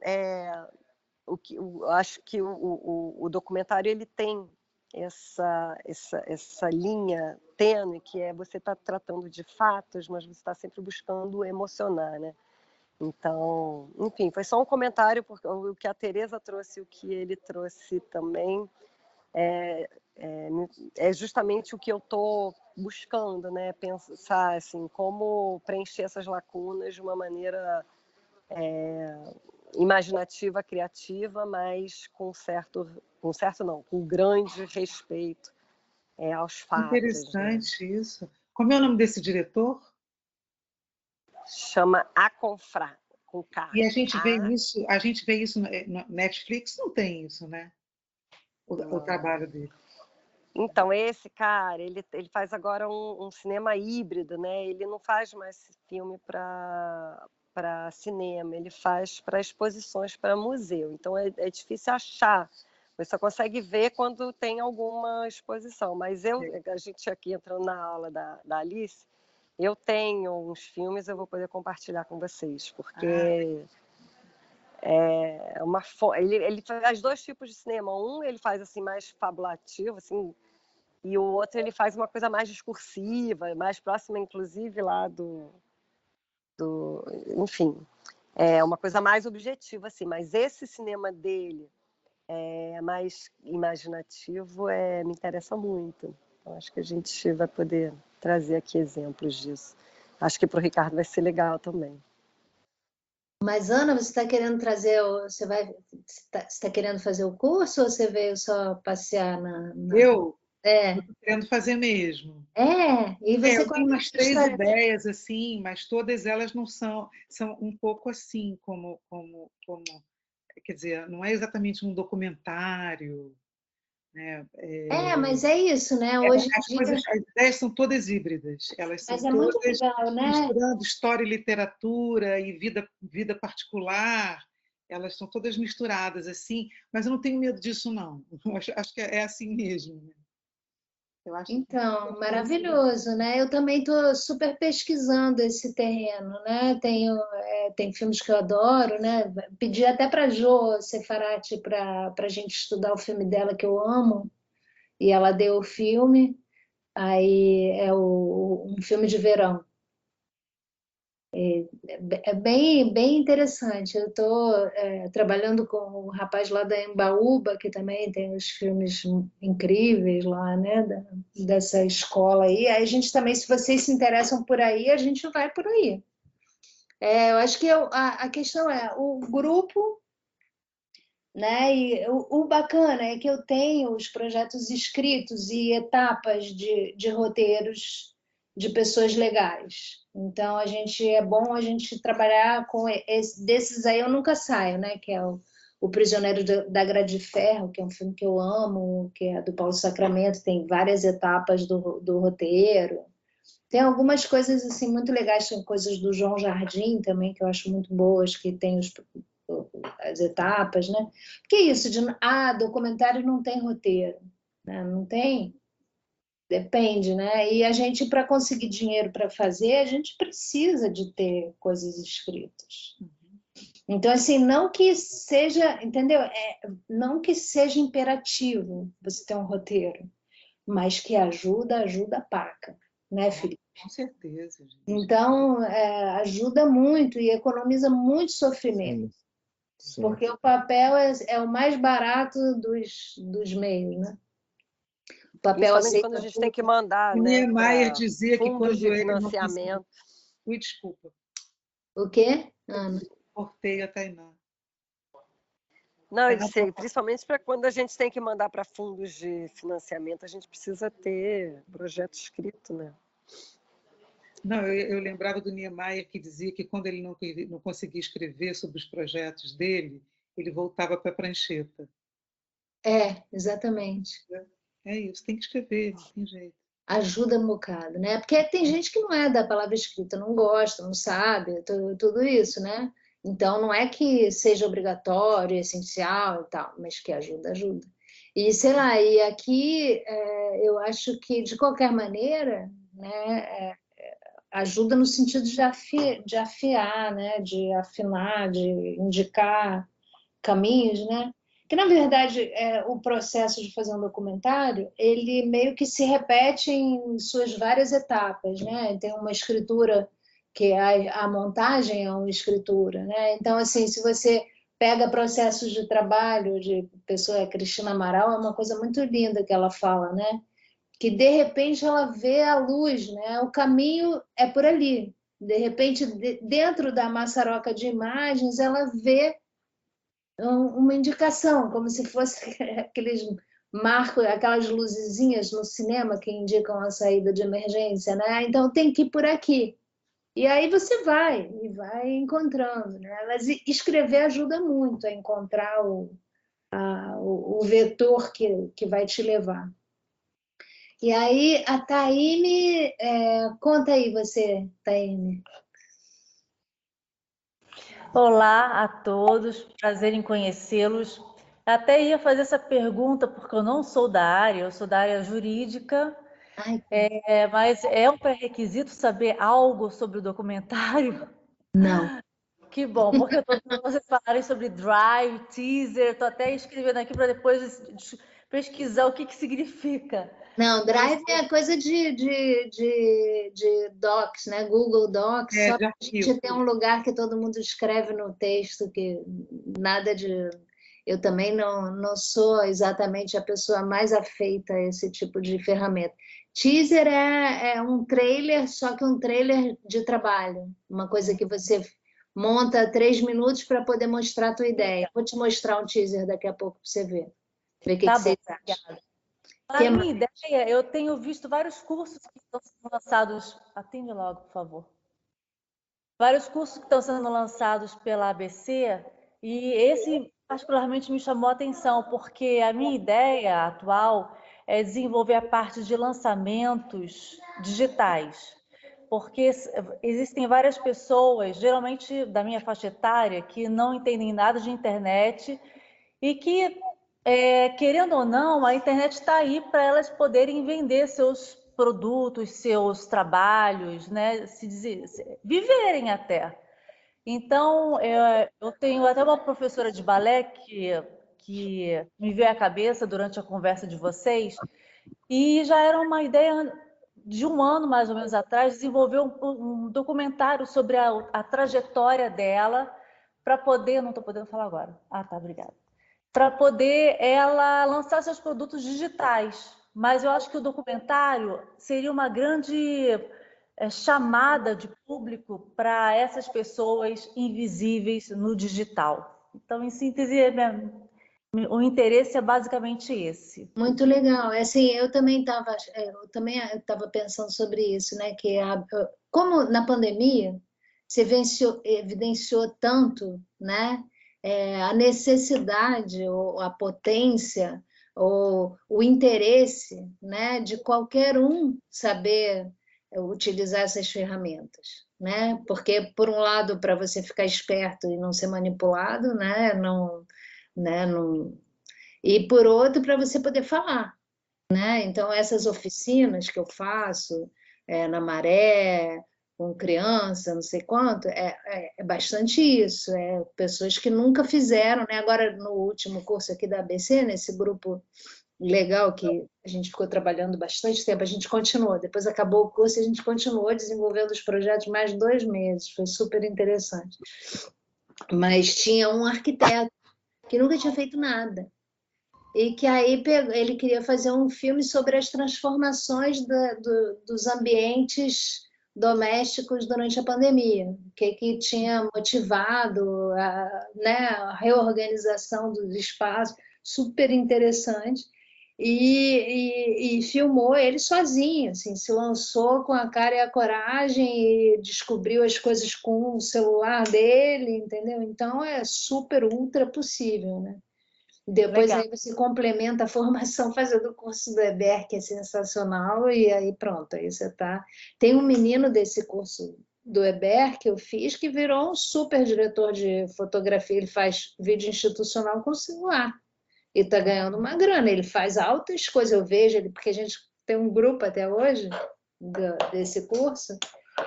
acho que o documentário ele tem essa linha tênue, que você está tratando de fatos, mas você está sempre buscando emocionar, né? Então, enfim, foi só um comentário, porque o que a Tereza trouxe, o que ele trouxe também, é justamente o que eu estou buscando, né? Pensar assim, como preencher essas lacunas de uma maneira imaginativa, criativa, mas com grande respeito aos fatos. Interessante, né? Isso. Como é o nome desse diretor? Chama Aconfrá, com K. E a gente vê isso no Netflix, não tem isso, né? O trabalho dele. Então, esse cara, ele faz agora um cinema híbrido, né? Ele não faz mais filme para cinema, ele faz para exposições, para museu. Então, é difícil achar. Você só consegue ver quando tem alguma exposição. Mas a gente aqui entrando na aula da Alice, eu tenho uns filmes, eu vou poder compartilhar com vocês, porque é uma ele faz dois tipos de cinema. Um, ele faz assim mais fabulativo, assim, e o outro ele faz uma coisa mais discursiva, mais próxima, inclusive, lá enfim, é uma coisa mais objetiva, assim. Mas esse cinema dele mais imaginativo me interessa muito. Então, acho que a gente vai poder trazer aqui exemplos disso. Acho que para o Ricardo vai ser legal também. Mas, Ana, você está querendo trazer, você está querendo fazer o curso ou você veio só passear Eu É. estou querendo fazer mesmo. E você eu tenho umas 3 ideias, assim, mas todas elas não são um pouco assim, como quer dizer, não é exatamente um documentário, né? Mas é isso, né? Hoje em dia... As ideias são todas híbridas, elas são Mas é muito legal, né? misturando história e literatura e vida particular, elas são todas misturadas assim, mas eu não tenho medo disso, não. Acho que é assim mesmo. Né? Então, maravilhoso, né? Eu também estou super pesquisando esse terreno, né? Tem filmes que eu adoro, né? Pedi até para a Jo Sefarati para a gente estudar o filme dela que eu amo, e ela deu o filme. Aí é um filme de verão. É bem interessante. Eu estou trabalhando com um rapaz lá da Embaúba, que também tem os filmes incríveis lá, né? Dessa escola aí. Aí a gente também, se vocês se interessam por aí, a gente vai por aí. Eu acho que a questão é o grupo, né? E o bacana é que eu tenho os projetos escritos e etapas de roteiros de pessoas legais. Então é bom a gente trabalhar com desses aí eu nunca saio, né? Que é o Prisioneiro da Grade de Ferro, que é um filme que eu amo, que é do Paulo Sacramento, tem várias etapas do roteiro. Tem algumas coisas assim muito legais, tem coisas do João Jardim também que eu acho muito boas, que tem as etapas, né? Porque isso documentário não tem roteiro, né? Não tem, depende, né? E a gente, para conseguir dinheiro para fazer, a gente precisa de ter coisas escritas. Então, assim, não que seja, entendeu? Não que seja imperativo você ter um roteiro, mas que ajuda paca, né, Felipe? Com certeza. Gente. Então, ajuda muito e economiza muito sofrimento. Sim. Porque o papel é o mais barato dos meios, né? O papel aceita quando a gente tem que mandar, né? Niemeyer dizia que quando ele financiamento. Ui, desculpa. O quê, Ana? Cortei a Tainá. Não, eu sei, principalmente para quando a gente tem que mandar para fundos de financiamento, a gente precisa ter projeto escrito, né? Não, eu lembrava do Niemeyer que dizia que quando ele não conseguia escrever sobre os projetos dele, ele voltava para a prancheta. Exatamente. É isso, tem que escrever, não tem jeito. Ajuda um bocado, né? Porque tem gente que não é da palavra escrita, não gosta, não sabe, tudo isso, né? Então, não é que seja obrigatório, essencial e tal, mas que ajuda. E, sei lá, e aqui eu acho que, de qualquer maneira, né, ajuda no sentido de afiar, né, de afinar, de indicar caminhos, né? Que, na verdade, o processo de fazer um documentário, ele meio que se repete em suas várias etapas, né? Tem uma escritura, que a montagem é uma escritura, né? Então, assim, se você pega processos de trabalho de pessoa, Cristina Amaral, é uma coisa muito linda que ela fala, né? Que, de repente, ela vê a luz, né? O caminho é por ali. De repente, dentro da maçaroca de imagens, ela vê uma indicação, como se fosse aqueles marcos, aquelas luzezinhas no cinema que indicam a saída de emergência, né? Então tem que ir por aqui. E aí você vai encontrando, né? Mas escrever ajuda muito a encontrar o vetor que vai te levar. E aí, a Taine, conta aí você, Taine. Olá a todos, prazer em conhecê-los. Até ia fazer essa pergunta porque eu não sou da área, eu sou da área jurídica, Ai, mas é um pré-requisito saber algo sobre o documentário? não. Que bom, porque eu estou vendo vocês falarem sobre drive, teaser, estou até escrevendo aqui para depois pesquisar o que significa. Não, Drive é coisa de Docs, né? Google Docs, só de para a arquivo. gente ter um lugar que todo mundo escreve no texto, que nada de... Eu também não sou exatamente a pessoa mais afeita a esse tipo de ferramenta. Teaser é um trailer, só que um trailer de trabalho, uma coisa que você monta 3 minutos para poder mostrar a tua ideia. Vou te mostrar um teaser daqui a pouco para você ver. Ver o que Tá você bom, acha. obrigada. Que A minha ideia, eu tenho visto vários cursos que estão sendo lançados. Atende logo, por favor. Vários cursos que estão sendo lançados pela ABC, e esse particularmente me chamou a atenção, porque a minha ideia atual é desenvolver a parte de lançamentos digitais. Porque existem várias pessoas, geralmente da minha faixa etária, que não entendem nada de internet e que, querendo ou não, a internet está aí para elas poderem vender seus produtos, seus trabalhos, né? Viverem até. Então, eu tenho até uma professora de balé que me veio à cabeça durante a conversa de vocês, e já era uma ideia de um ano, mais ou menos atrás, desenvolver um documentário sobre a trajetória dela, para poder... Não estou podendo falar agora. Ah, tá, obrigada. Para poder ela lançar seus produtos digitais. Mas eu acho que o documentário seria uma grande chamada de público para essas pessoas invisíveis no digital. Então, em síntese, o interesse é basicamente esse. Muito legal. Assim, eu também estava pensando sobre isso, né? Como na pandemia se evidenciou tanto, né? A necessidade ou a potência ou o interesse, né? De qualquer um saber utilizar essas ferramentas, né? Porque por um lado, para você ficar esperto e não ser manipulado, né? Não, e por outro, para você poder falar, né? Então, essas oficinas que eu faço na Maré, com criança, não sei quanto, é bastante isso, pessoas que nunca fizeram, né? Agora, no último curso aqui da ABC, nesse grupo legal que a gente ficou trabalhando bastante tempo, a gente continuou, depois acabou o curso e a gente continuou desenvolvendo os projetos mais 2 meses, foi super interessante. Mas tinha um arquiteto que nunca tinha feito nada, e que aí ele queria fazer um filme sobre as transformações dos ambientes domésticos durante a pandemia, o que tinha motivado a reorganização dos espaços, super interessante, e filmou ele sozinho, assim, se lançou com a cara e a coragem e descobriu as coisas com o celular dele, entendeu? Então é super, ultra possível, né? Depois Legal. aí você complementa a formação fazendo o curso do EBER, que é sensacional, e aí pronto, aí você tá... Tem um menino desse curso do EBER que eu fiz, que virou um super diretor de fotografia, ele faz vídeo institucional com celular, e tá ganhando uma grana, ele faz altas coisas, eu vejo ele, porque a gente tem um grupo até hoje desse curso,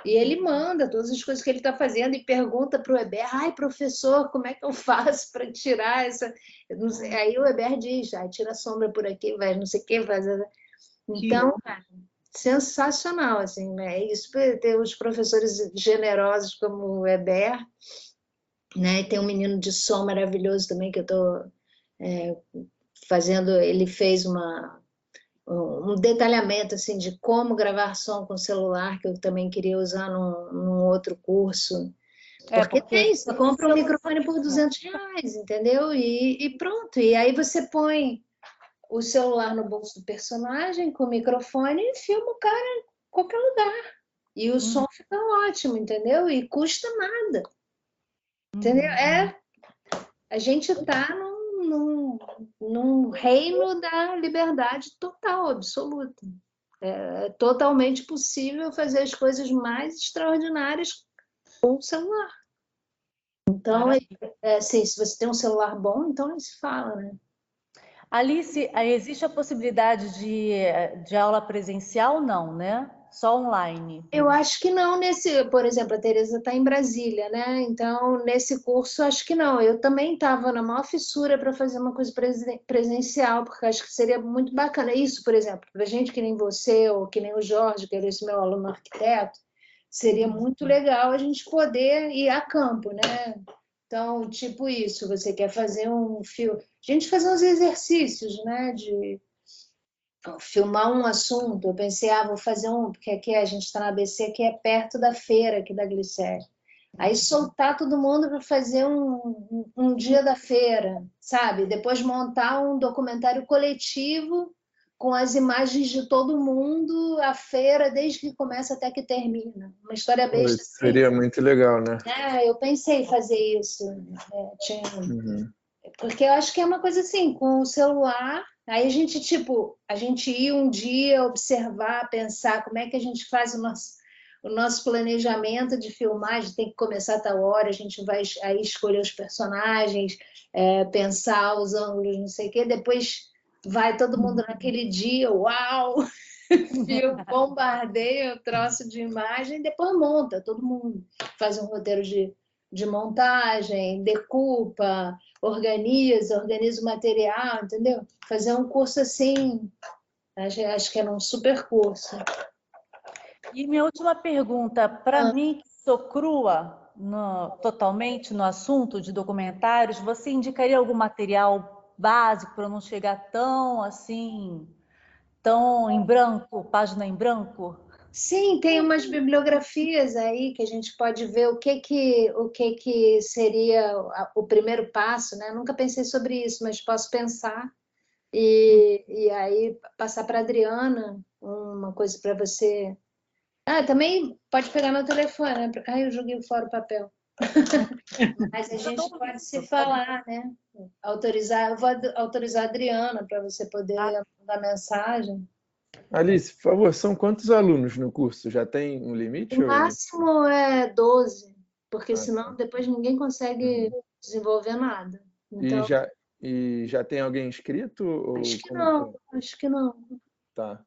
e ele manda todas as coisas que ele está fazendo e pergunta para o Eber, ai, professor, como é que eu faço para tirar essa... Não sei. Aí o Eber diz, tira a sombra por aqui, vai não sei o que, faz... Então, cara, sensacional, assim, né? Isso ter os professores generosos como o Eber, né? E tem um menino de som maravilhoso também que eu estou fazendo, ele fez um detalhamento assim de como gravar som com celular, que eu também queria usar num outro curso. Porque tem, você compra um microfone por R$200, entendeu? E pronto. E aí você põe o celular no bolso do personagem com o microfone e filma o cara em qualquer lugar. E o som fica ótimo, entendeu? E custa nada. Entendeu? A gente está num reino da liberdade total, absoluta. É totalmente possível fazer as coisas mais extraordinárias com o celular. Então, assim, se você tem um celular bom, então nem se fala, né? Alice, existe a possibilidade de aula presencial? Não, né? Só online. Eu acho que não por exemplo, a Tereza está em Brasília, né? Então, nesse curso, acho que não. Eu também estava na maior fissura para fazer uma coisa presencial, porque acho que seria muito bacana. Isso, por exemplo, para gente que nem você, ou que nem o Jorge, que era esse meu aluno arquiteto, seria muito legal a gente poder ir a campo, né? Então, tipo isso, você quer fazer um filme... A gente fazer uns exercícios, né? De filmar um assunto, eu pensei, vou fazer porque aqui a gente está na ABC, que é perto da feira aqui da Glicério. Aí soltar todo mundo para fazer um dia da feira, sabe? Depois montar um documentário coletivo com as imagens de todo mundo, a feira, desde que começa até que termina. Uma história besta. Isso seria muito legal, né? Eu pensei em fazer isso. Porque eu acho que é uma coisa assim, com o celular, aí a gente ia um dia observar, pensar como é que a gente faz o nosso planejamento de filmagem, tem que começar a tal hora, a gente vai aí escolher os personagens, pensar os ângulos, não sei o quê, depois vai todo mundo naquele dia, uau! Bombardeia o troço de imagem, depois monta, todo mundo faz um roteiro de montagem, decupa, organiza o material, entendeu? Fazer um curso assim, acho que era um super curso. E minha última pergunta, para mim, que sou crua totalmente no assunto de documentários, você indicaria algum material básico para não chegar tão assim, tão em branco, página em branco? Sim, tem umas bibliografias aí que a gente pode ver o que seria o primeiro passo, né? Nunca pensei sobre isso, mas posso pensar e aí passar para a Adriana uma coisa para você. Também pode pegar meu telefone, né? Eu joguei fora o papel. Mas a gente pode se falar, né? Eu vou autorizar a Adriana para você poder mandar mensagem. Alice, por favor, são quantos alunos no curso? Já tem um limite? O máximo é 12, porque senão tá. depois ninguém consegue desenvolver nada. Então, E já tem alguém inscrito? Ou acho que não. Tá.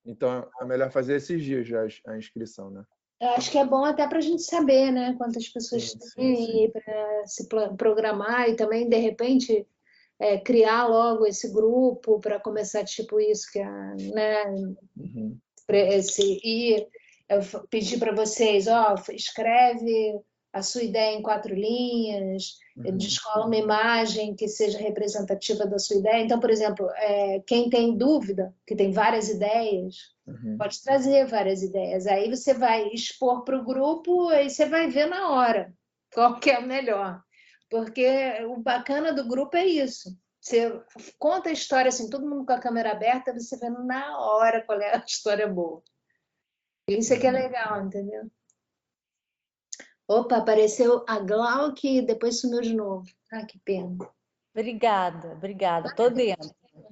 Então é melhor fazer esses dias já a inscrição, né? Eu acho que é bom até para a gente saber, né? Quantas pessoas tem para se programar e também, de repente, criar logo esse grupo para começar, tipo isso, que né? Eu pedi para vocês, escreve a sua ideia em 4 linhas, descola uma imagem que seja representativa da sua ideia. Então, por exemplo, quem tem dúvida, que tem várias ideias, pode trazer várias ideias. Aí você vai expor para o grupo e você vai ver na hora qual que é o melhor. Porque o bacana do grupo é isso. Você conta a história assim, todo mundo com a câmera aberta, você vê na hora qual é a história boa. Isso aqui é legal, entendeu? Opa, apareceu a Glauque e depois sumiu de novo. Que pena. Obrigada. Tô dentro.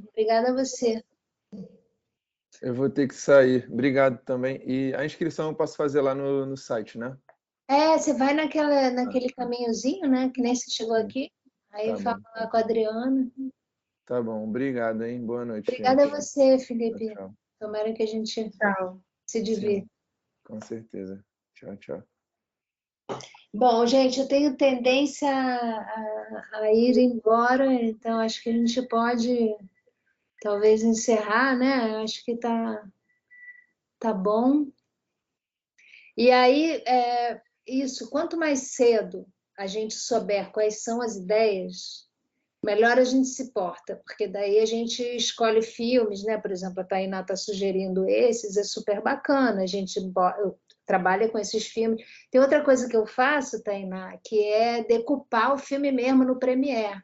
Obrigada a você. Eu vou ter que sair. Obrigado também. E a inscrição eu posso fazer lá no site, né? Você vai naquele caminhozinho, né? Que nem você chegou aqui. Aí fala lá com a Adriana. Tá bom, obrigado, hein? Boa noite. Obrigada a você, Felipe. Tchau. Tomara que a gente se divirta. Com certeza. Tchau. Bom, gente, eu tenho tendência a ir embora, então acho que a gente pode talvez encerrar, né? Acho que tá bom. E aí, isso, quanto mais cedo a gente souber quais são as ideias, melhor a gente se porta, porque daí a gente escolhe filmes, né? Por exemplo, a Tainá está sugerindo esses, é super bacana, a gente trabalha com esses filmes. Tem outra coisa que eu faço, Tainá, que é decupar o filme mesmo no Premiere.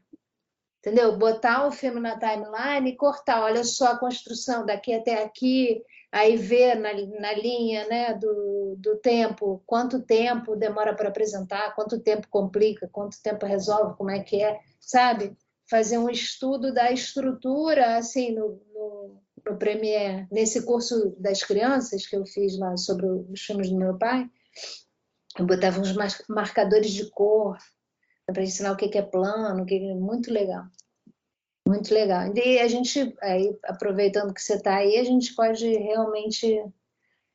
Entendeu? Botar o filme na timeline e cortar. Olha só a construção daqui até aqui, aí ver na linha, né, do tempo, quanto tempo demora para apresentar, quanto tempo complica, quanto tempo resolve, como é que é, sabe? Fazer um estudo da estrutura, assim, no Premiere, nesse curso das crianças que eu fiz lá sobre os filmes do meu pai, eu botava uns marcadores de cor para ensinar o que é plano, muito legal. Muito legal. E a gente, aí, aproveitando que você está aí, a gente pode realmente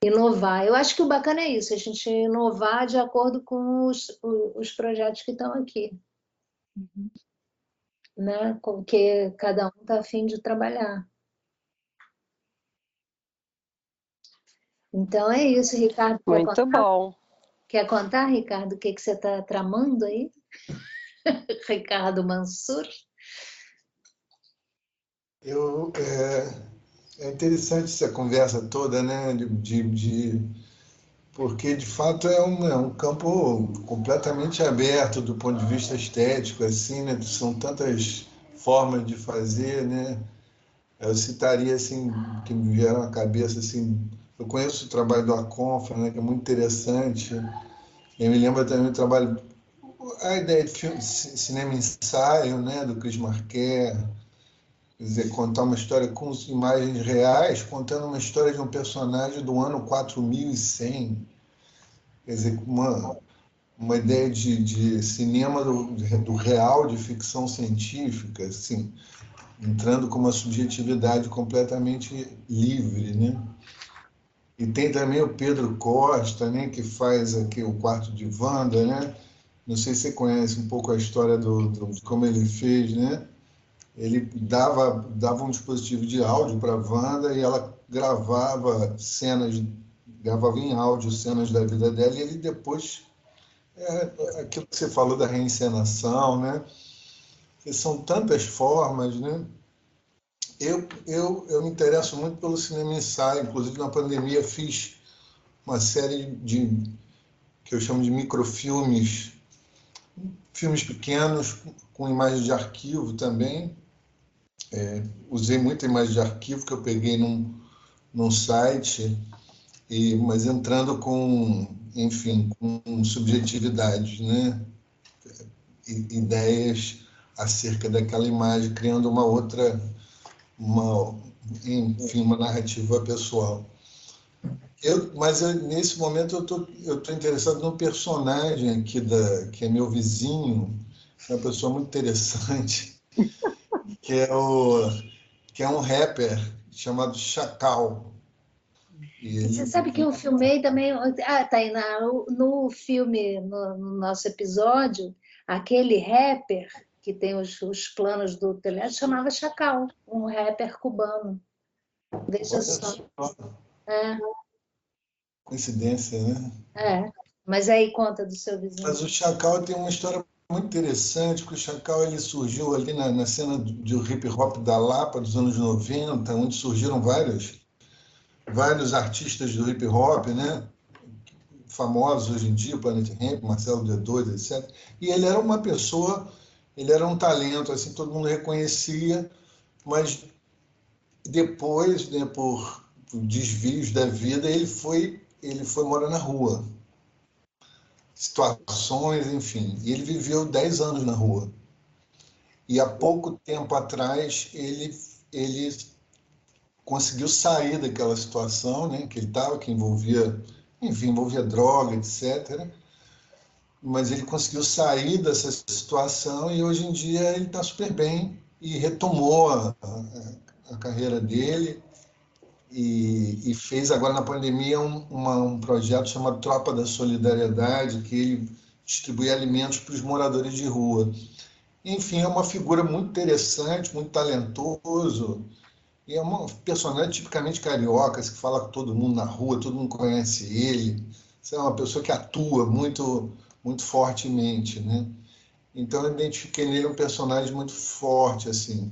inovar. Eu acho que o bacana é isso, a gente inovar de acordo com os projetos que estão aqui. Né? Com que cada um está a fim de trabalhar. Então é isso, Ricardo. Muito bom. Quer contar, Ricardo, o que você está tramando aí? Ricardo Mansur. É interessante essa conversa toda, né? Porque, de fato, é um campo completamente aberto do ponto de vista estético, assim, né? São tantas formas de fazer, né? Eu citaria, assim, que me vieram à cabeça, assim, eu conheço o trabalho do Aconfa, né? Que é muito interessante. Eu me lembro também do trabalho, a ideia de cinema ensaio, né? Do Chris Marquet. Quer dizer, contar uma história com imagens reais, contando uma história de um personagem do ano 4100. Quer dizer, uma ideia de cinema do real, de ficção científica, assim, entrando com uma subjetividade completamente livre, né? E tem também o Pedro Costa, né, que faz aqui o Quarto de Wanda, né? Não sei se você conhece um pouco a história de como ele fez, né? Ele dava um dispositivo de áudio para a Wanda e ela gravava em áudio cenas da vida dela, e ele depois, aquilo que você falou da reencenação, né? Que são tantas formas, né? Eu me interesso muito pelo cinema ensaio, inclusive na pandemia fiz uma série que eu chamo de microfilmes, filmes pequenos com imagens de arquivo também. Usei muita imagem de arquivo que eu peguei num site, mas entrando com subjetividade, né? Ideias acerca daquela imagem, criando uma narrativa pessoal. Nesse momento eu tô interessado no personagem aqui que é meu vizinho, é uma pessoa muito interessante, que é um rapper chamado Chacal. Você sabe que eu filmei também, Tainá, no filme, no nosso episódio, aquele rapper que tem os planos do telhado chamava Chacal, um rapper cubano. Veja só. Coincidência, né? Mas aí conta do seu vizinho. Mas o Chacal tem uma história muito interessante, porque o Chacal ele surgiu ali na cena do hip hop da Lapa dos anos 90, onde surgiram vários artistas do hip hop, né? Famosos hoje em dia, Planet Hemp, Marcelo D2, etc. E ele era uma pessoa, ele era um talento, assim, todo mundo reconhecia, mas depois, né, por desvios da vida, ele foi morar na rua. Situações, enfim. E ele viveu 10 anos na rua. E há pouco tempo atrás, ele conseguiu sair daquela situação, né, que ele estava, que envolvia droga, etc. Mas ele conseguiu sair dessa situação e hoje em dia ele está super bem e retomou a carreira dele e fez agora na pandemia um projeto chamado Tropa da Solidariedade, que ele distribui alimentos para os moradores de rua. Enfim, é uma figura muito interessante, muito talentoso, e é um personagem tipicamente carioca, que fala com todo mundo na rua, todo mundo conhece ele. É uma pessoa que atua muito, muito fortemente, né? Então eu identifiquei nele um personagem muito forte, assim.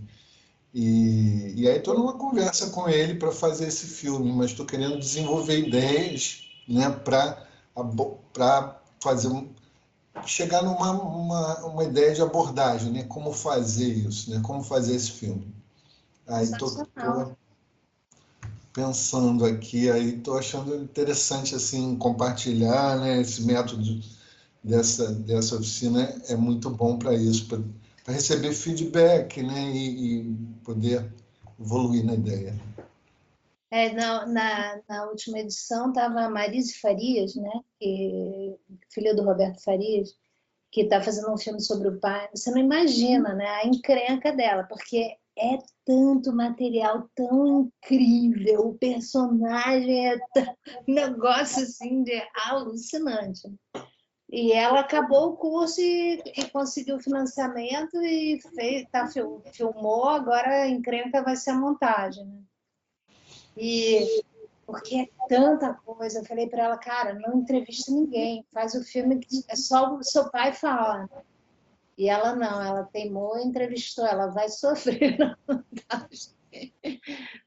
E aí estou numa conversa com ele para fazer esse filme, mas estou querendo desenvolver ideias, né, para chegar numa ideia de abordagem, né, como fazer isso, né, como fazer esse filme. Aí estou pensando aqui, aí estou achando interessante assim compartilhar, né, esse método dessa oficina é muito bom para isso, para receber feedback, né, e poder evoluir na ideia. Na última edição estava a Marise Farias, né? Filha do Roberto Farias, que está fazendo um filme sobre o pai. Você não imagina, né? A encrenca dela, porque é tanto material tão incrível, o personagem é um negócio assim de alucinante. E ela acabou o curso e conseguiu financiamento e filmou, agora a encrenca vai ser a montagem, né? Porque é tanta coisa, eu falei para ela, cara, não entrevista ninguém, faz o filme que é só o seu pai falar. E ela não, ela teimou e entrevistou, ela vai sofrer na montagem.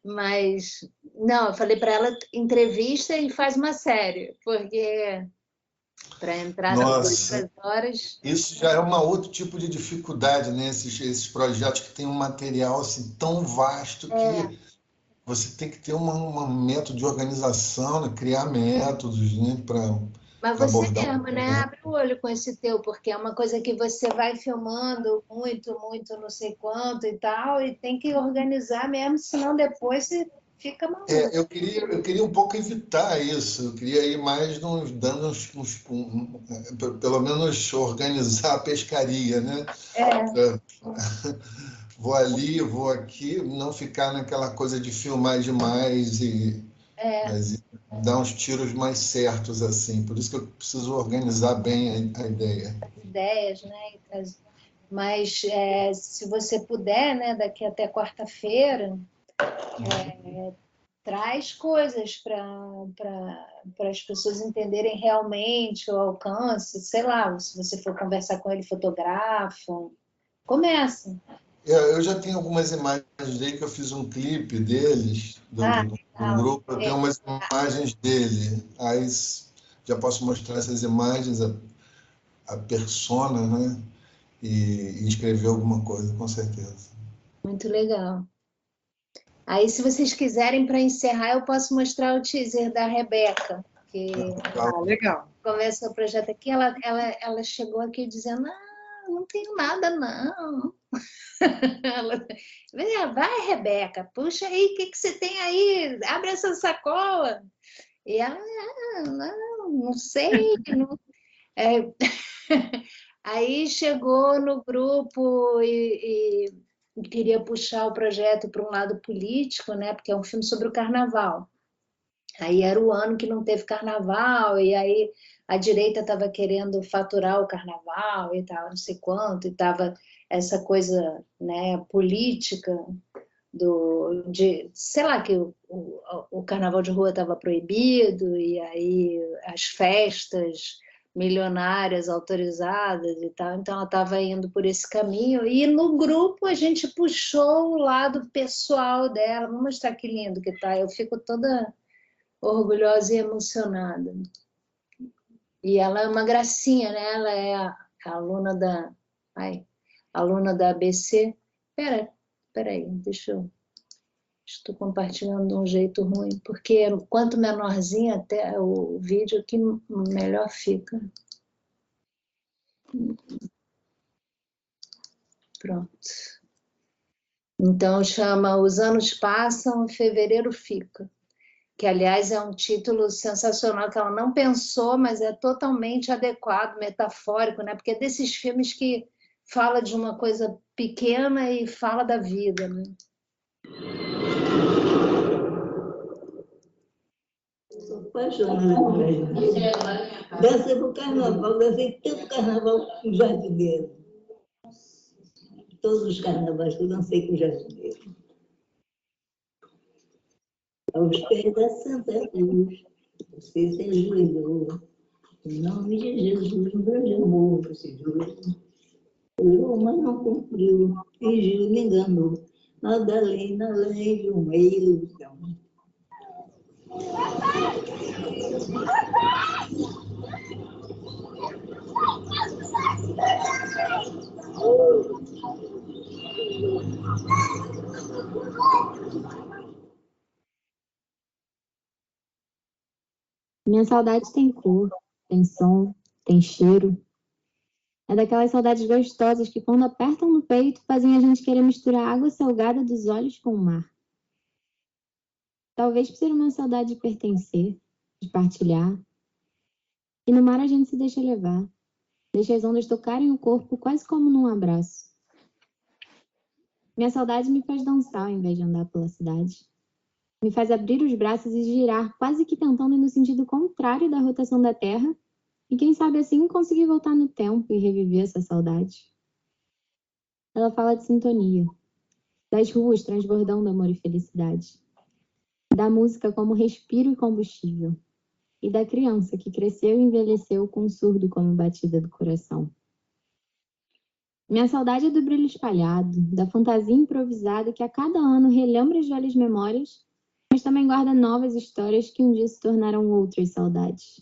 Mas, não, eu falei para ela, entrevista e faz uma série, porque para entrar nas 2 horas... Isso já é um outro tipo de dificuldade, né? Esses projetos que têm um material assim, tão vasto que você tem que ter um método de organização, né? Criar métodos, né? Mas você mesmo, né? Abre o olho com esse teu, porque é uma coisa que você vai filmando muito, não sei quanto e tal, e tem que organizar mesmo, senão depois você fica maluco. Eu queria um pouco evitar isso, eu queria ir mais dando pelo menos organizar a pescaria, né? Vou ali, vou aqui, não ficar naquela coisa de filmar demais mas dar uns tiros mais certos, assim. Por isso que eu preciso organizar bem a ideia. As ideias, né? Mas se você puder, né, daqui até quarta-feira, traz coisas para as pessoas entenderem realmente o alcance. Sei lá, se você for conversar com ele, fotografa. Começa. Eu já tenho algumas imagens dele, que eu fiz um clipe deles, do grupo, eu tenho umas imagens dele. Aí já posso mostrar essas imagens, a persona, né? E escrever alguma coisa, com certeza. Muito legal. Aí, se vocês quiserem, para encerrar, eu posso mostrar o teaser da Rebeca, que legal. Começou o projeto aqui, ela chegou aqui dizendo, não tenho nada, não. Vai, Rebeca, puxa aí, o que você tem aí? Abre essa sacola. E ela, não sei. Não... Aí chegou no grupo e queria puxar o projeto para um lado político, né? Porque é um filme sobre o carnaval. Aí era o ano que não teve carnaval, e aí a direita estava querendo faturar o carnaval e tal, não sei quanto, e estava essa coisa, né, política sei lá, que o carnaval de rua estava proibido, e aí as festas milionárias autorizadas e tal, então ela estava indo por esse caminho, e no grupo a gente puxou o lado pessoal dela. Vou mostrar que lindo que tá, eu fico toda orgulhosa e emocionada. E ela é uma gracinha, né? Ela é a aluna da ABC. Peraí, estou compartilhando de um jeito ruim, porque quanto menorzinho até o vídeo aqui, melhor fica. Pronto. Então chama Os Anos Passam, Fevereiro Fica. Que, aliás, é um título sensacional, que ela não pensou, mas é totalmente adequado, metafórico, né? Porque é desses filmes que fala de uma coisa pequena e fala da vida, né? Sou apaixonada por jardineiro. Dancei para o carnaval, dancei tanto carnaval com o jardineiro. Todos os carnavais que eu dancei com o jardineiro. Aos pés da Santa Cruz, você se ajoelhou. Em nome de Jesus, um grande amor você jurou. Jurou, mas não cumpriu. Fingiu, me enganou. Nada além de uma ilusão. Minha saudade tem cor, tem som, tem cheiro. É daquelas saudades gostosas que, quando apertam no peito, fazem a gente querer misturar a água salgada dos olhos com o mar. Talvez por ser uma saudade de pertencer, de partilhar. E no mar a gente se deixa levar. Deixa as ondas tocarem o corpo quase como num abraço. Minha saudade me faz dançar ao invés de andar pela cidade. Me faz abrir os braços e girar, quase que tentando ir no sentido contrário da rotação da Terra, e quem sabe assim conseguir voltar no tempo e reviver essa saudade. Ela fala de sintonia, das ruas transbordando amor e felicidade, da música como respiro e combustível, e da criança que cresceu e envelheceu com um surdo como batida do coração. Minha saudade é do brilho espalhado, da fantasia improvisada que a cada ano relembra as velhas memórias, mas também guarda novas histórias que um dia se tornaram outras saudades.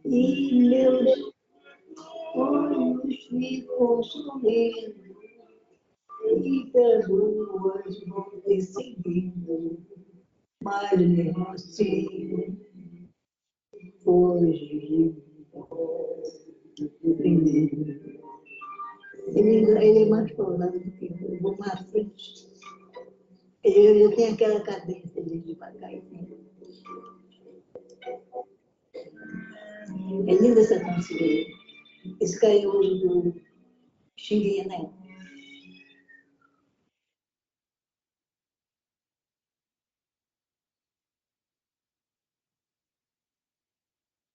E meus olhos ficam sorrindo, e pelas ruas vão perseguindo, mas mesmo assim, hoje, ele é mais falado do que eu, vou mais frente. Ele tem aquela cadência de devagarzinho. É linda essa canção dele. Esse carinhoso do Xinguinha, né?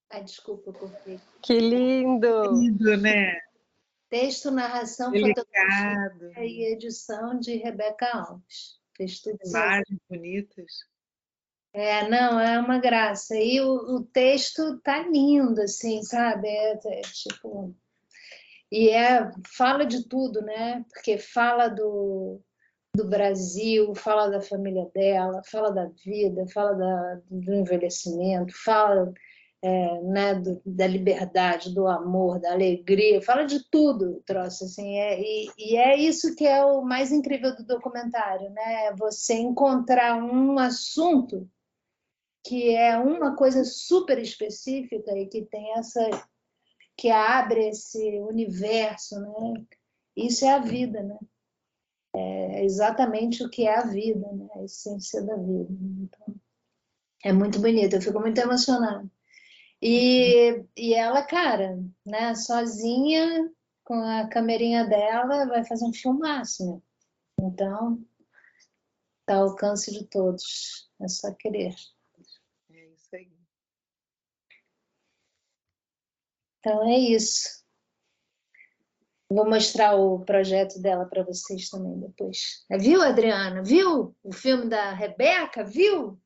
Ai, desculpa, cortei. Que lindo! Lindo, né? Texto, narração, Delicado, fotografia e edição de Rebeca Alves. Fez tudo sozinha. imagens bonitas. Não, é uma graça. E o texto tá lindo, assim, sabe? Tipo... E fala de tudo, né? Porque fala do Brasil, fala da família dela, fala da vida, fala do envelhecimento, fala né, da liberdade, do amor, da alegria, fala de tudo, troço, assim, e é isso que é o mais incrível do documentário, né? Você encontrar um assunto que é uma coisa super específica e que tem que abre esse universo, né? Isso é a vida, né? É exatamente o que é a vida, né? A essência da vida. Então, é muito bonito, eu fico muito emocionada. E ela, cara, né, sozinha, com a camerinha dela, vai fazer um filmaço, né? Então, tá ao alcance de todos. É só querer. É isso aí. Então, é isso. Vou mostrar o projeto dela para vocês também depois. Viu, Adriana? Viu o filme da Rebeca? Viu?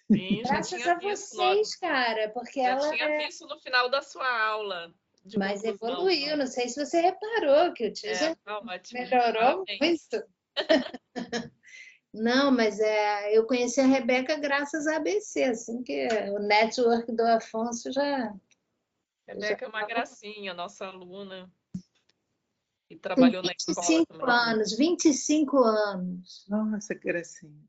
Sim, já Graças tinha a visto vocês, cara, porque ela tinha visto no final da sua aula de mas conclusão. evoluiu. Não sei se você reparou que o tio já Tá ótimo. melhorou Parabéns. muito. Não, mas eu conheci a Rebeca graças à ABC, assim que o network do Afonso já... Rebeca é uma gracinha, nossa aluna. E Tem trabalhou na escola 25 também. anos, 25 anos. Nossa, que gracinha.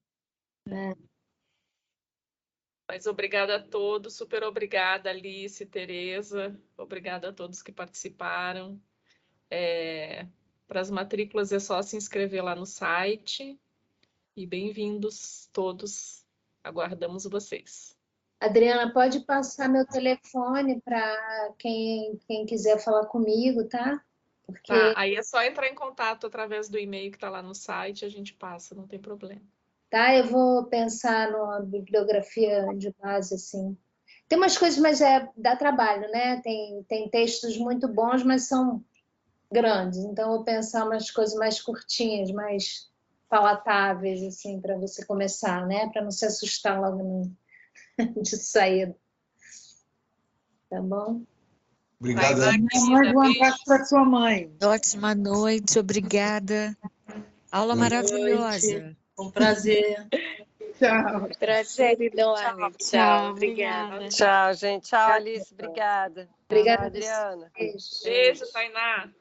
Mas obrigada a todos, super obrigada, Alice, Tereza, obrigada a todos que participaram. Para as matrículas é só se inscrever lá no site. E bem-vindos todos, aguardamos vocês. Adriana, pode passar meu telefone para quem quiser falar comigo, tá? Porque... Tá, aí é só entrar em contato através do e-mail que está lá no site, a gente passa, não tem problema. Tá, eu vou pensar numa bibliografia de base, assim. Tem umas coisas, mas dá trabalho, né? Tem textos muito bons, mas são grandes. Então, eu vou pensar umas coisas mais curtinhas, mais palatáveis, assim, para você começar, né? Para não se assustar logo de saída. Tá bom? Obrigado. Mãe, um abraço para sua mãe. Ótima noite, obrigada. Aula maravilhosa. Um prazer. Tchau. Prazer enorme. Tchau, obrigada. Tchau, gente. Tchau, Alice. Obrigada. Obrigada, Adriana. Beijo. Beijo, Tainá.